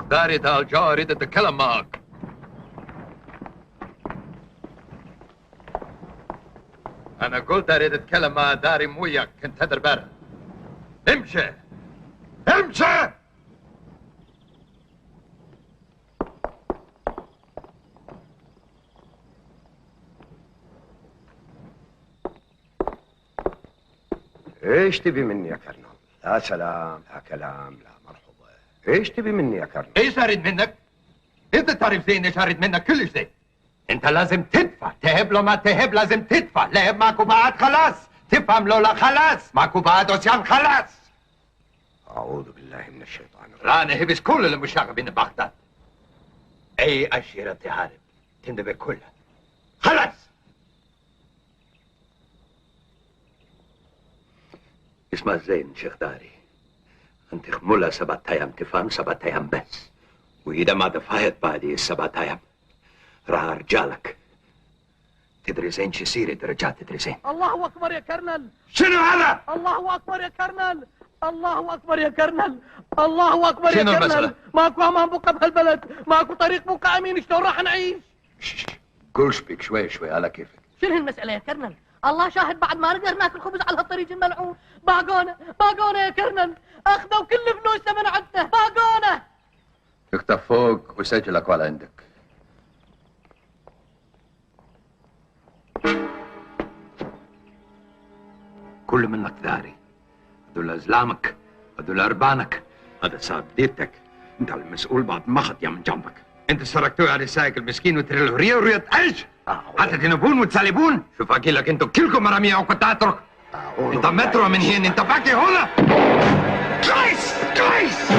داري تعال جا اريد اتكلم معك. انا قلت اريد اتكلم مع داري مو وياك، انتظر برا. امشي امشي. ايش تبي مني يا كرنل؟ لا سلام لا كلام لا مرحبا. ايش تبي مني يا كرنل؟ ايش اريد منك؟ انت تعرف زين ايش اريد منك كلش زين. انت لازم تدفع، تهب لو ما تهب لازم تدفع، لهب ماكو بعد خلاص، تفهم لو لا خلاص، ماكو بعد عصيان خلاص. اعوذ بالله من الشيطان الرجيم. رانا هبس كل المشاغبين بغداد. اي اشيرة تهارب تندبه كلها. خلاص. اسمع زين شيخ داري، انت خمولة 7 ايام تفهم، 7 ايام بس، واذا ما دفعت بعد 7 ايام راح رجالك. تدري زين شو يصير اذا رجعت تدري زين. الله اكبر يا كرنل. شنو هذا؟ الله اكبر يا كرنل. الله اكبر يا كرنل. الله اكبر يا شنو كرنل. المسألة؟ ماكو امان بقى بهالبلد، ماكو طريق بقى امين، شلون راح نعيش؟ قول بك شوي شوي على كيفك. شنو المسألة يا كرنل؟ الله شاهد بعد ما نقدر ناكل خبز على هالطريق الملعون، باقونا يا كرنل، اخذوا كل فلوسنا من عندنا، باقونا. اكتب فوق وسجلك ولا عندك. كل منك داري، هذول ازلامك، هذول اربانك، هذا صار بديتك، انت المسؤول بعد ما خد من جنبك. انت سرقتوه على السايق المسكين وتري له رية ايش؟ حتى تنبون وتسالبون. شوف اقول لك انتوا كلكم مرامية وكنت اترك. انت مترو من هنا، انت باقي هنا. كويس كويس.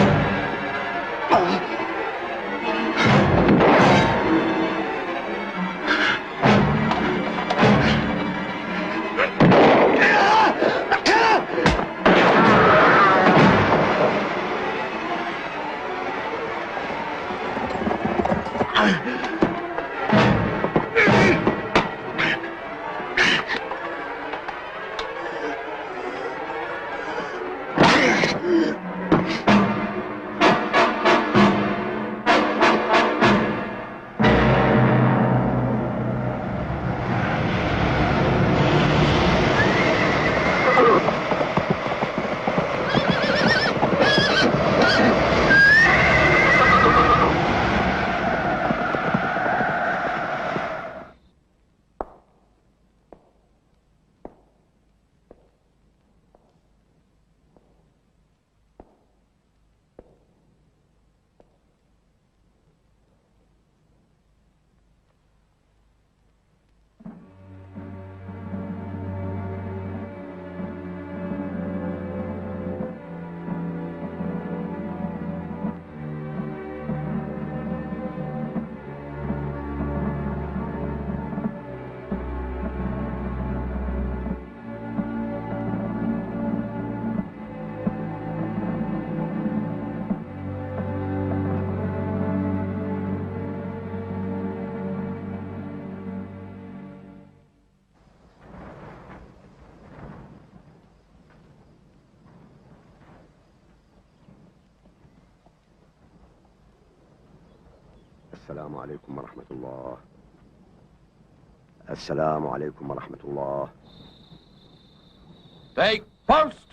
السلام عليكم ورحمة الله. السلام عليكم ورحمة الله. Take post!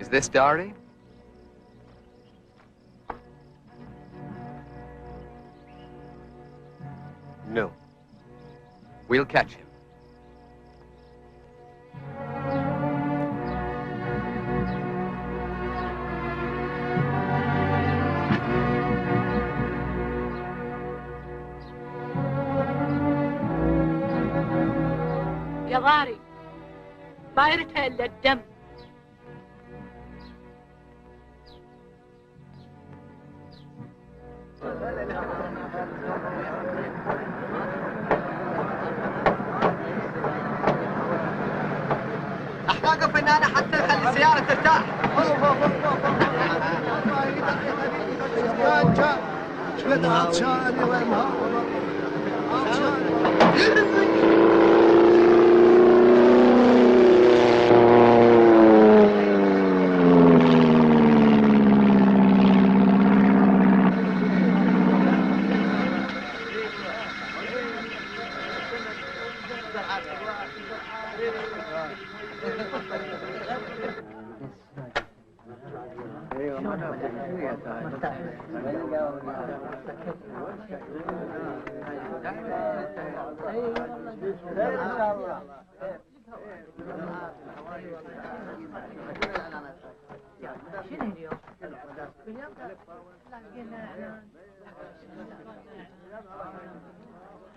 Is this diary? No. We'll catch him. يا ضاري ما يرتها الا الدم. احقاق فنانة حتى نخلي السيارة ترتاح. شقد عطشان يا وين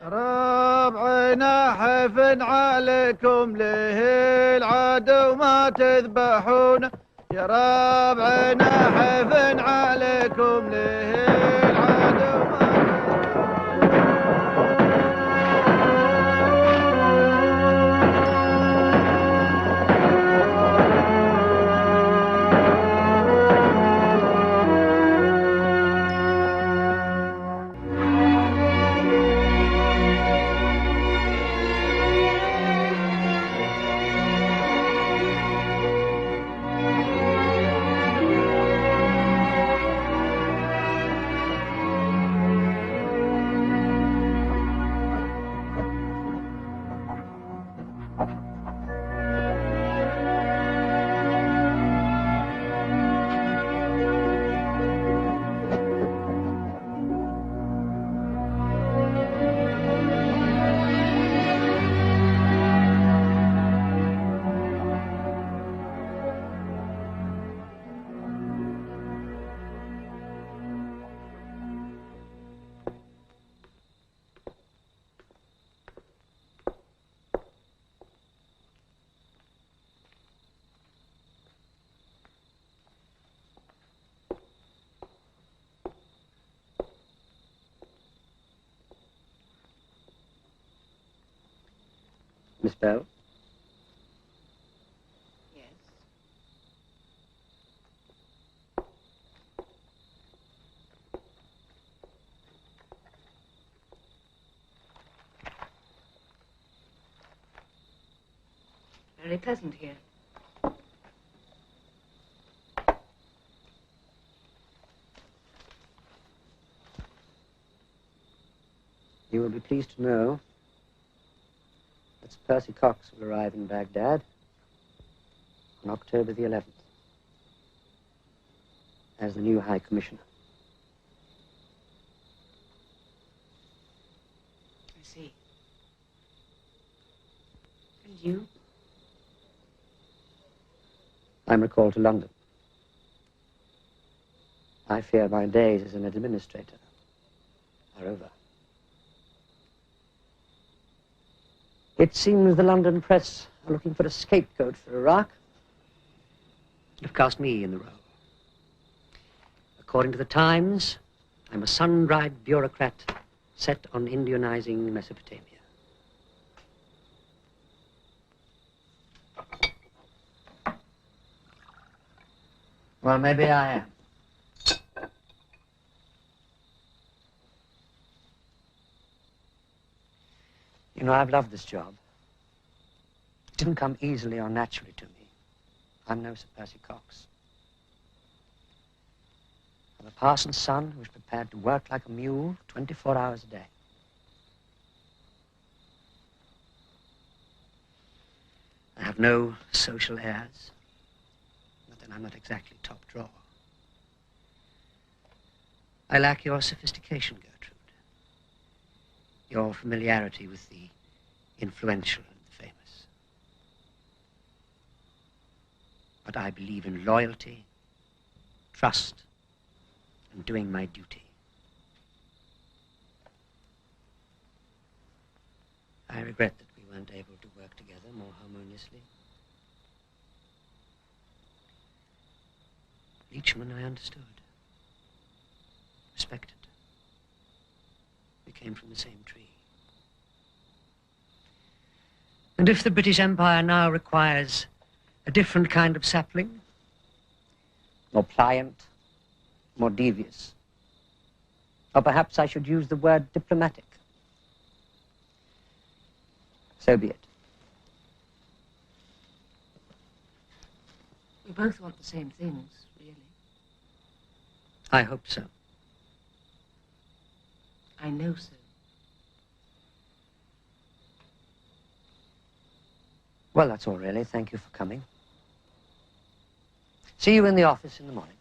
ربعنا حفن عليكم ليه العدو ما تذبحون يا ربعنا حفن عليكم ليه العدو ما Miss Bell? Yes. Very pleasant here. You will be pleased to know that Sir Percy Cox will arrive in Baghdad on October the 11th as the new High Commissioner. I see. And you? I'm recalled to London. I fear my days as an administrator are over. It seems the London press are looking for a scapegoat for Iraq and have cast me in the role. According to the Times, I'm a sun-dried bureaucrat set on Indianizing Mesopotamia. Well, maybe I am. You know, I've loved this job. It didn't come easily or naturally to me. I'm no Sir Percy Cox. I'm a parson's son who was prepared to work like a mule 24 hours a day. I have no social airs, but then I'm not exactly top drawer. I lack your sophistication, Gertrude. Your familiarity with the influential and the famous. But I believe in loyalty, trust, and doing my duty. I regret that we weren't able to work together more harmoniously. Leachman I understood, respected. We came from the same tree. And if the British Empire now requires a different kind of sapling, more pliant, more devious, or perhaps I should use the word diplomatic, so be it. We both want the same things, really. I hope so. I know so. Well, that's all, really. Thank you for coming. See you in the office in the morning.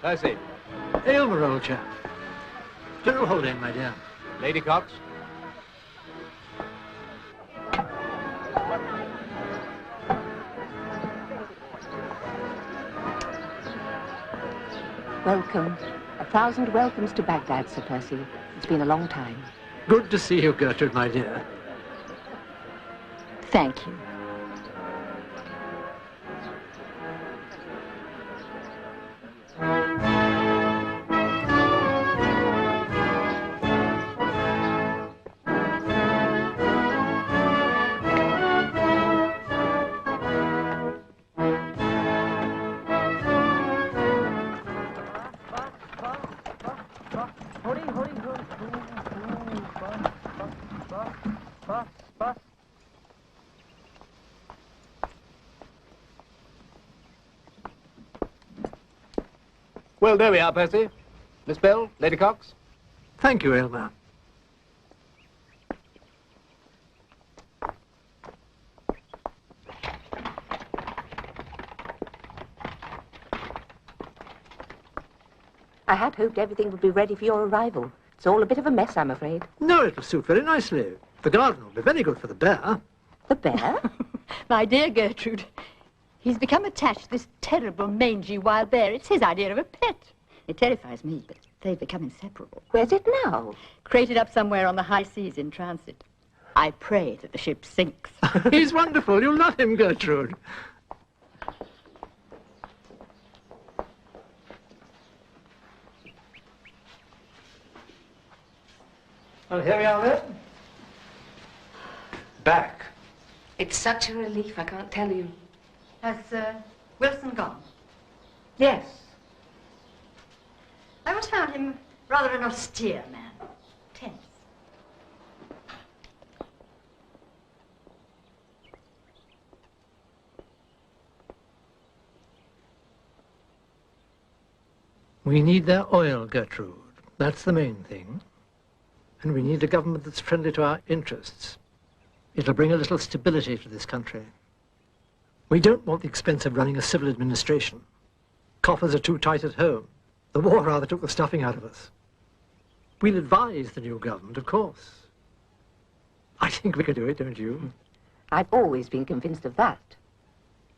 Percy. Aylmer, old chap. Do hold in, my dear. Lady Cox. Welcome. 1,000 welcomes to Baghdad, Sir Percy. It's been a long time. Good to see you, Gertrude, my dear. Thank you. Well, there we are, Percy. Miss Bell, Lady Cox. Thank you, Aylmer. I had hoped everything would be ready for your arrival. It's all a bit of a mess, I'm afraid. No, it'll suit very nicely. The garden will be very good for the bear. The bear? My dear Gertrude, he's become attached to this terrible, mangy wild bear. It's his idea of a pet. It terrifies me, but they've become inseparable. Where's it now? Crated up somewhere on the high seas in transit. I pray that the ship sinks. He's wonderful. You'll love him, Gertrude. Well, here we are then. Back. It's such a relief, I can't tell you. Has Wilson gone? Yes. I always found him rather an austere man. Tense. We need their oil, Gertrude. That's the main thing. And we need a government that's friendly to our interests. It'll bring a little stability to this country. We don't want the expense of running a civil administration. Coffers are too tight at home. The war rather took the stuffing out of us. We'll advise the new government, of course. I think we could do it, don't you? I've always been convinced of that.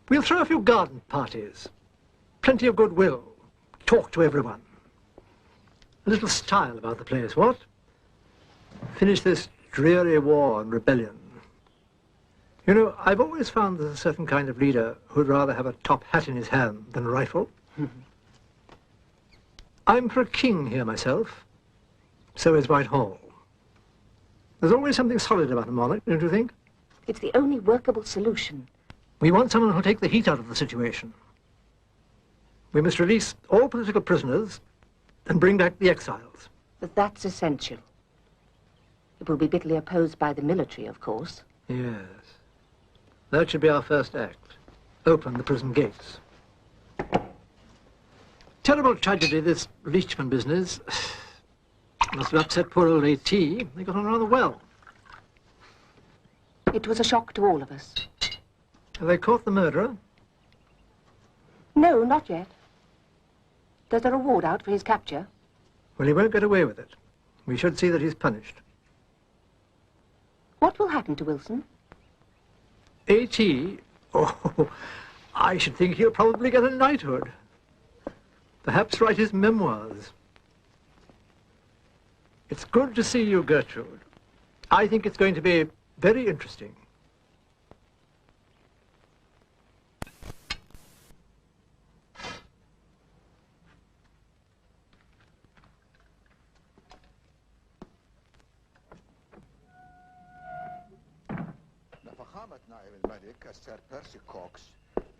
We'll throw a few garden parties. Plenty of goodwill. Talk to everyone. A little style about the place, what? Finish this dreary war and rebellion. You know, I've always found there's a certain kind of leader who'd rather have a top hat in his hand than a rifle. I'm for a king here myself. So is Whitehall. There's always something solid about a monarch, don't you think? It's the only workable solution. We want someone who'll take the heat out of the situation. We must release all political prisoners and bring back the exiles. But that's essential. It will be bitterly opposed by the military, of course. Yes. That should be our first act. Open the prison gates. Terrible tragedy, this Leachman business. Must have upset poor old A.T. They got on rather well. It was a shock to all of us. Have they caught the murderer? No, not yet. There's a reward out for his capture. Well, he won't get away with it. We should see that he's punished. What will happen to Wilson? A.T.? Oh, I should think he'll probably get a knighthood. Perhaps write his memoirs. It's good to see you, Gertrude. I think it's going to be very interesting. فخامة نائب الملك السير بيرسي كوكس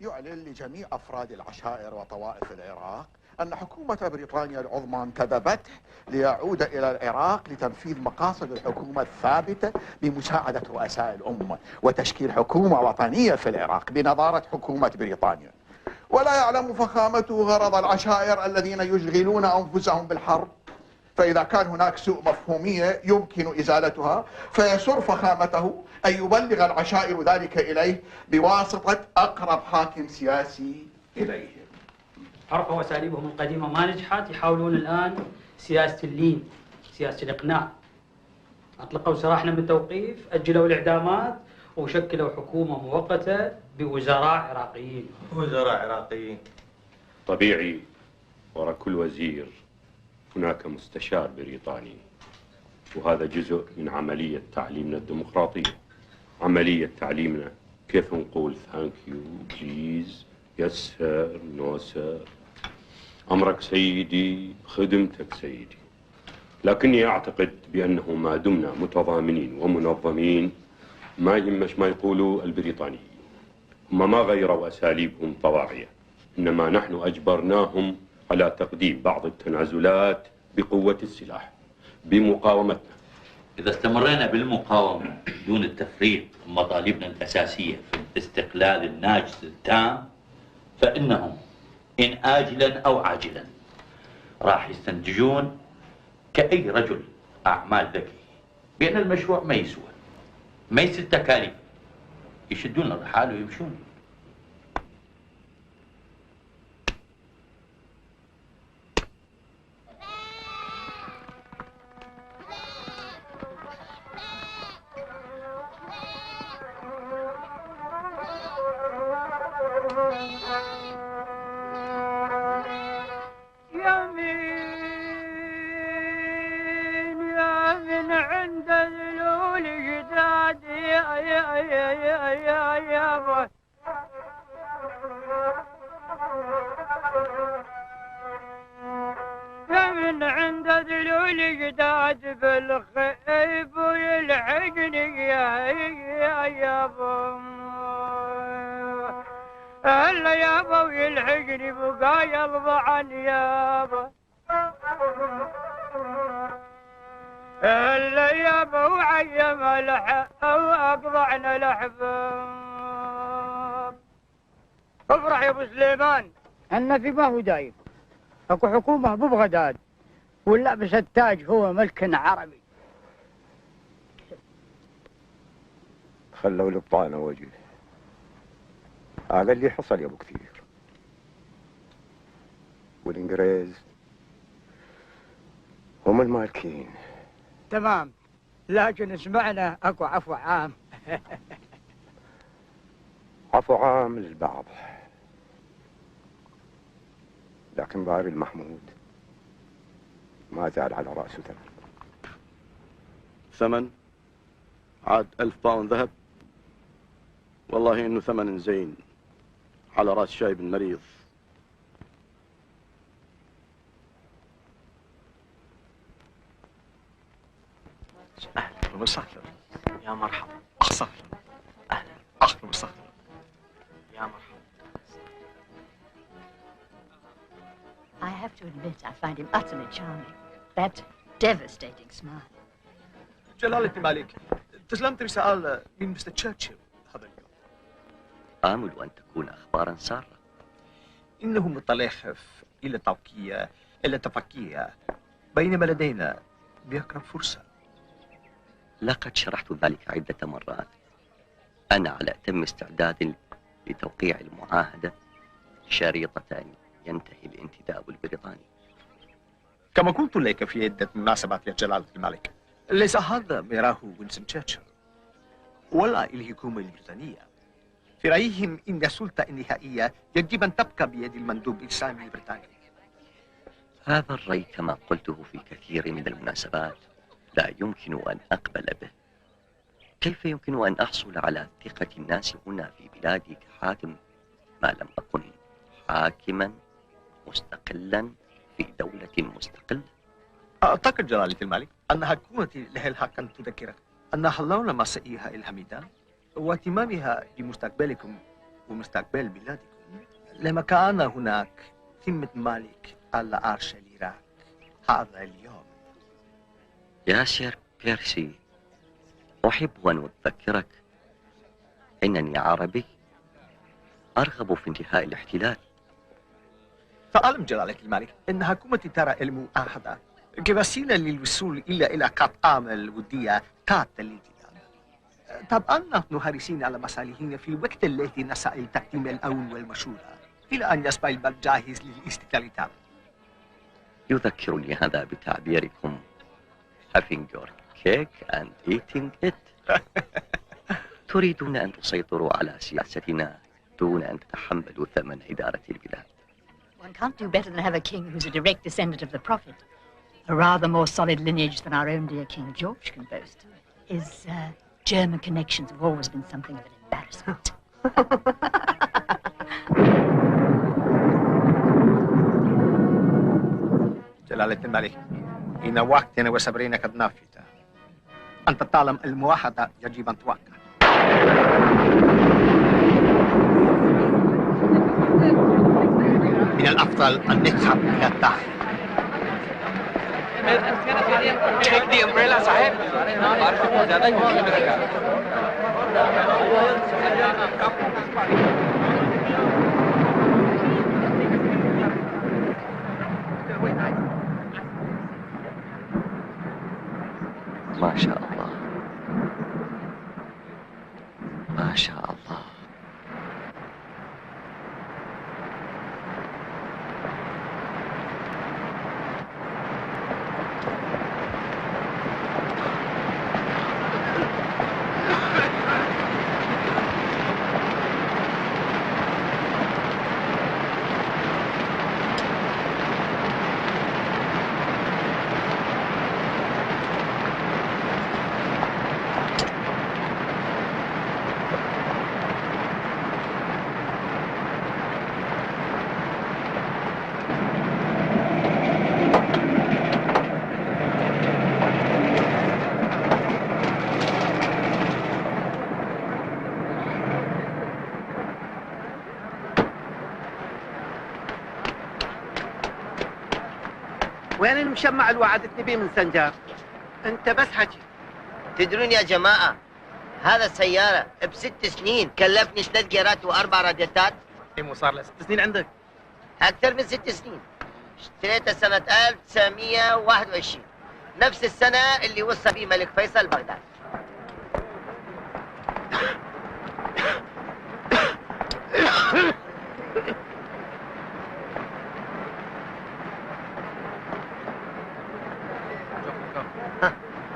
يعلن لجميع أفراد العشائر وطوائف العراق أن حكومة بريطانيا العظمى انتدبته ليعود إلى العراق لتنفيذ مقاصد الحكومة الثابتة بمساعدة رؤساء الأمة وتشكيل حكومة وطنية في العراق بنظارة حكومة بريطانيا. ولا يعلم فخامته غرض العشائر الذين يشغلون أنفسهم بالحرب، فإذا كان هناك سوء مفهومية يمكن إزالتها فيسر فخامته أن يبلغ العشائر ذلك إليه بواسطة أقرب حاكم سياسي إليه. عرفوا أساليبهم القديمة ما نجحت، يحاولون الآن سياسة اللين، سياسة الإقناع. أطلقوا سراحنا من التوقيف، أجلوا الإعدامات وشكلوا حكومة مؤقتة بوزراء عراقيين. وزراء عراقيين. طبيعي وراء كل وزير هناك مستشار بريطاني، وهذا جزء من عملية تعليمنا الديمقراطية. عملية تعليمنا كيف نقول ثانك يو بليز يس سير نو سير، أمرك سيدي خدمتك سيدي. لكني أعتقد بأنه ما دمنا متضامنين ومنظمين ما يهمش ما يقولوا البريطانيين. هم ما غيروا أساليبهم طواعية، إنما نحن أجبرناهم على تقديم بعض التنازلات بقوة السلاح بمقاومتنا. إذا استمرينا بالمقاومة دون التفريط مطالبنا الأساسية في الاستقلال الناجز التام فإنهم إن آجلا أو عاجلا راح يستنتجون كأي رجل أعمال ذكي بأن المشروع ما يسوى، ما يصير تكاليف، يشدون الرحال ويمشون. افرح يا ابو سليمان النفي ما هو دايم. اكو حكومه ببغداد واللابس التاج هو ملك عربي. خلوا البطانه وجهي. هذا اللي حصل يا ابو كثير. والانجليز هم المالكين. تمام، لكن سمعنا اكو عفو عام. عفو عام للبعض، لكن باري المحمود ما زال على رأسه ثمن. ثمن؟ عاد 1000 باوند ذهب؟ والله انه ثمن زين على راس شايب مريض. اهلا وسهلا. يا مرحبا. اهلا. اهلا. اهلا وسهلا. يا مرحبا. I have to admit, I find him utterly charming. That devastating smile. جلالة الملك، تسلمت رسالة من مستر تشرشل هذا اليوم. آمل أن تكون أخبارا سارة. إنه متلهف إلى تركيا إلى تفكية، بينما لدينا بأقرب فرصة. لقد شرحت ذلك عدة مرات. أنا على أتم استعداد لتوقيع المعاهدة شريطة أن ينتهي الانتداب البريطاني. كما قلت لك في عدة مناسبات يا جلالة الملك، ليس هذا ما يراه وينستون تشرشل ولا الحكومة البريطانية. في رأيهم إن السلطة النهائية يجب أن تبقى بيد المندوب الإسلامي البريطاني. هذا الرأي كما قلته في كثير من المناسبات لا يمكن أن أقبل به. كيف يمكن أن أحصل على ثقة الناس هنا في بلادي كحاكم ما لم أكن حاكما مستقلا في دولة مستقلة؟ أعتقد جلالة الملك أن حكومتي لها الحق أن تذكرك أن حلول مسائها الحميدة واهتمامها بمستقبلكم ومستقبل بلادكم لما كان هناك ثمة مالك على عرش العراق هذا اليوم. يا سير بيرسي، أحب أن أذكرك أنني عربي أرغب في انتهاء الاحتلال. تعلم جلالة الملك أن حكومتي ترى المعاهدة كوسيلة للوصول إلى علاقات عامة ودية قادة للانتداب. طبعا نحن حريصين على مصالحنا في الوقت الذي نسعى لتقديم العون والمشورة إلى أن يصبح البلد جاهز للاستقلال التام. يذكرني هذا بتعبيركم having your cake and eating it. تريدون أن تسيطروا على سياستنا دون أن تتحملوا ثمن إدارة البلاد. One can't do better than have a king who's a direct descendant of the Prophet. A rather more solid lineage than our own dear King George can boast. His German connections have always been something of an embarrassment. جلالة الملك، إن وقتنا وصبرنا قد نفذ. أنت تعلم المعاهدة يجب أن توقع. من الأفضل أن نذهب إلى الداخل. Take the umbrella, Sahib. ما شاء الله، ما شاء الله. وين المشمع اللي وعدتني بيه من سنجار؟ انت بس حكي. تدرون يا جماعة، هذا السيارة ب6 سنين كلفني 3 جيرات و4 راديتات. مو صار له 6 سنين عندك؟ أكثر من 6 سنين. اشتريته سنة 1921، نفس السنة اللي وصى بيه ملك فيصل بغداد.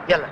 يلا.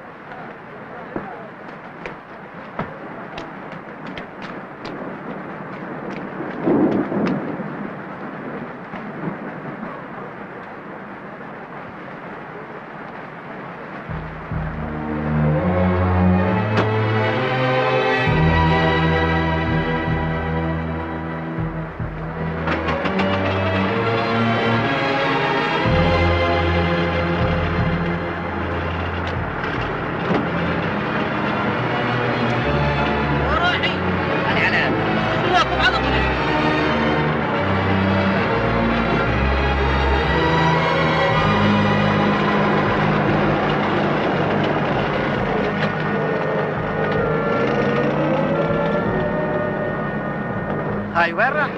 هاي وين راح؟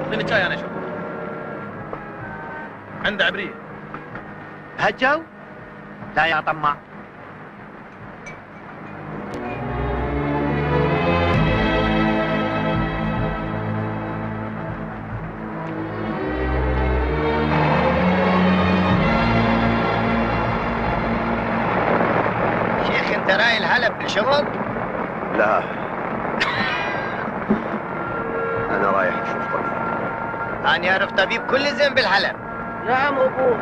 اعطيني شاي انا اشوف. عنده عبريه. هجوا؟ لا يا طماع. شيخ انت راي الحلب لشغل؟ لا، أنا رايح أشوف طبيب. أنا أعرف طبيب كل زين بالحلب. نعم أبوه،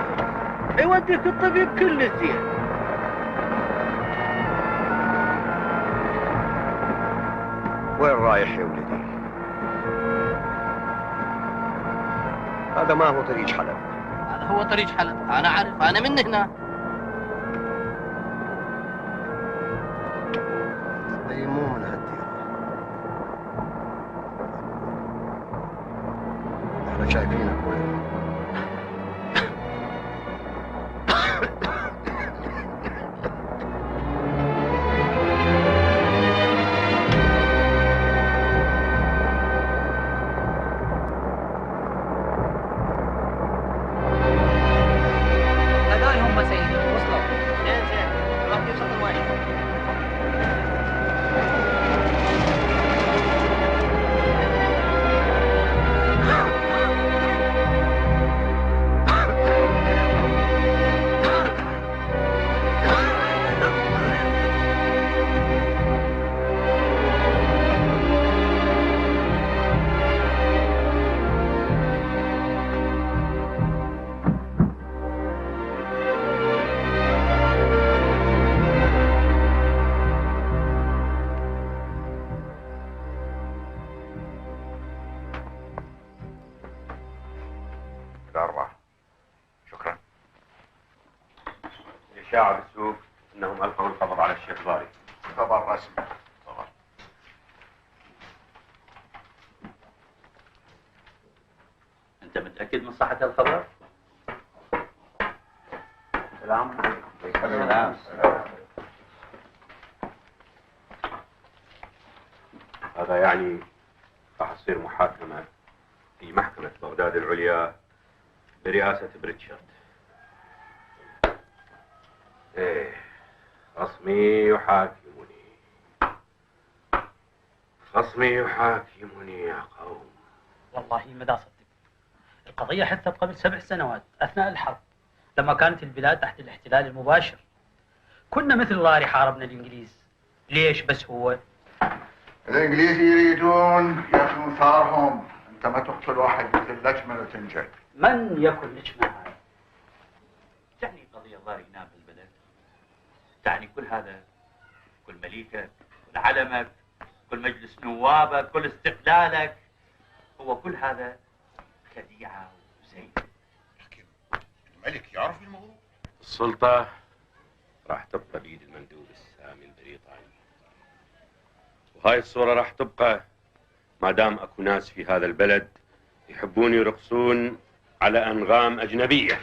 يوديك الطبيب كل زين. وين رايح يا ولدي؟ هذا ما هو طريق حلب. هذا هو طريق حلب، أنا أعرف، أنا من هنا. أي مو من هالديرة. احنا شايفينك وين. هذول هم سيدي، وصلوا. زين، روح كيف صدر واحد. شكرا. إشاعة بالسوق أنهم ألقوا القبض على الشيخ ضاري. خبر رسمي. أنت متأكد من صحة الخبر؟ السلام عليكم. السلام. هذا يعني راح تصير محاكمة في محكمة بغداد العليا برئاسة بريتشارد. ايه، خصمي يحاكمني، خصمي يحاكمني يا قوم. والله ما صدق. القضية حدثت قبل 7 سنوات أثناء الحرب، لما كانت البلاد تحت الاحتلال المباشر. كنا مثل ضاري حاربنا الإنجليز. ليش بس هو؟ الإنجليز يريدون ياخذون ثارهم، أنت ما تقتل واحد مثل اللجمة وتنجح. من يكن لجمة هذا؟ تعني قضية ضاري هنا في البلد؟ تعني كل هذا، كل مليكك، كل علمك، كل مجلس نوابك، كل استقلالك، هو كل هذا خديعة وزين. لكن الملك يعرف الموضوع. السلطة راح تبقى بيد المندوب السامي البريطاني، وهاي الصورة راح تبقى ما دام اكو ناس في هذا البلد يحبون يرقصون على انغام اجنبية.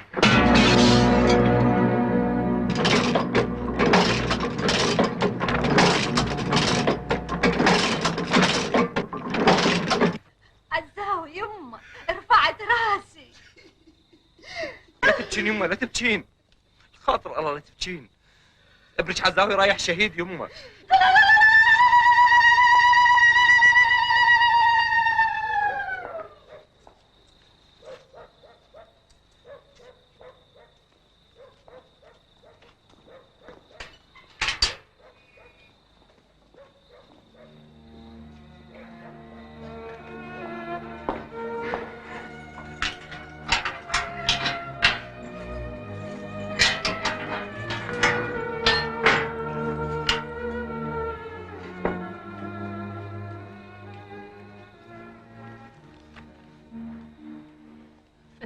عزاوي يمه، رفعت راسي. لا تبكين يمه، لا تبكين. خاطر الله لا تبكين. ابرج عزاوي رايح شهيد يمه.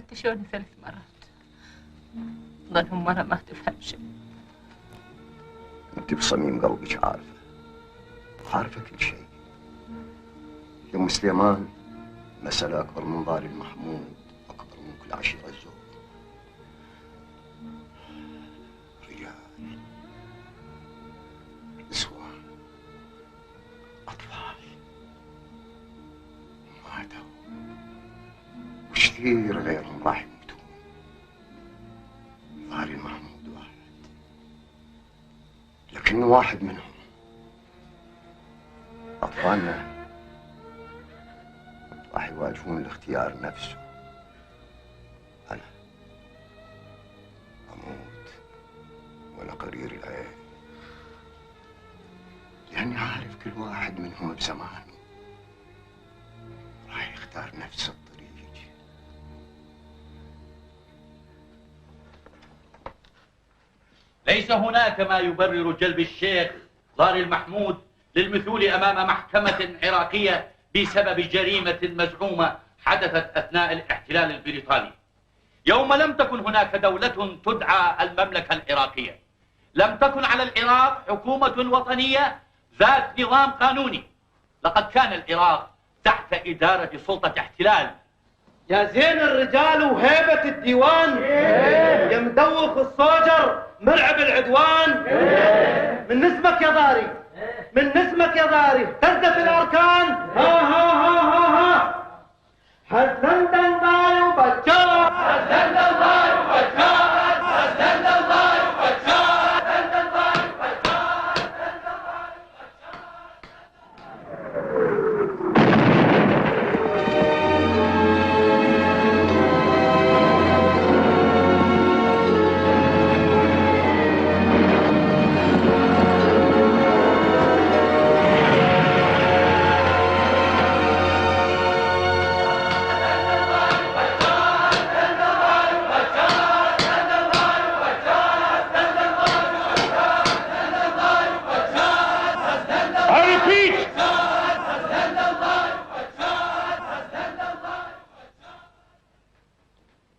فتشوني 3 مرات. ظنهم مرة ما تفهم شيء. انت بصميم قلبك عارفة كل شيء. يوم سليمان مسألة أكبر من ضار المحمود، أكبر من كل عشيرة الزور. رجال، نسوان، أطفال ماتوا، وكثير غيرهم راح يموتون. ضار المحمود واحد، لكن واحد منهم أطفالنا راح يواجهون الاختيار نفسه. أنا أموت وأنا قرير العين، لأني عارف كل واحد منهم بزمانه راح يختار نفس الطريق. ليس هناك ما يبرر جلب الشيخ ضار المحمود للمثول أمام محكمة عراقية بسبب جريمة مزعومة حدثت أثناء الاحتلال البريطاني. يوم لم تكن هناك دولة تدعى المملكة العراقية، لم تكن على العراق حكومة وطنية ذات نظام قانوني. لقد كان العراق تحت إدارة سلطة احتلال. يا زين الرجال وهيبة الديوان، يا مدوخ الصوجر مرعب العدوان. من اسمك يا ضاري، من اسمك يا ضاري تردف الأركان. ها ها ها ها ها حسندن ضاري وبجار، حسندن ضاري وبجار، حسندن ضاري وبجار، حسندن ضاري وبجار.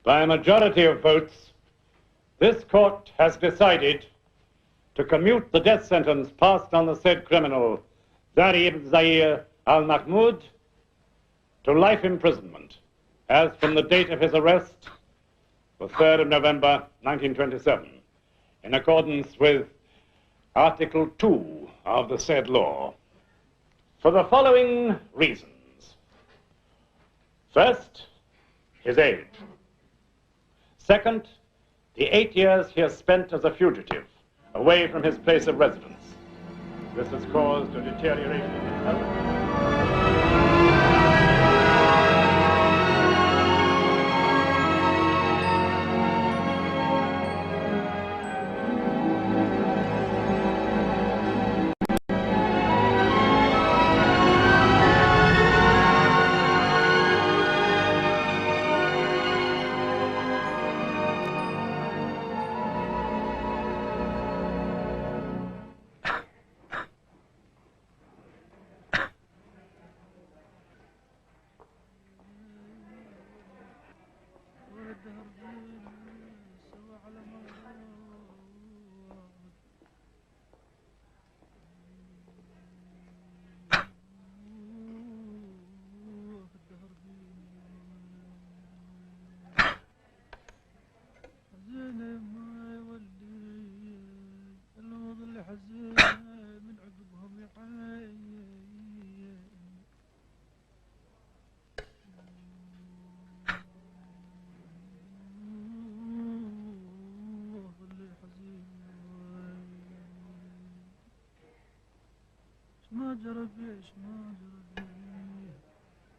By a majority of votes, this court has decided to commute the death sentence passed on the said criminal, Zari ibn Zair al-Mahmoud, to life imprisonment, as from the date of his arrest, the 3rd of November, 1927, in accordance with Article 2 of the said law, for the following reasons. First, his age. Second, the 8 years he has spent as a fugitive, away from his place of residence. This has caused a deterioration in his health.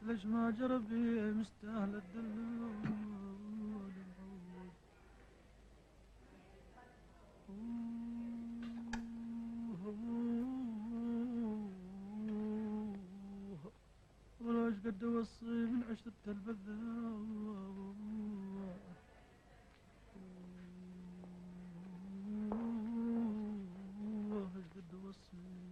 ليش ما جربي مستاهل الدلول. ولاش قد اوصي من عشرة البذاء. ايش قد اوصي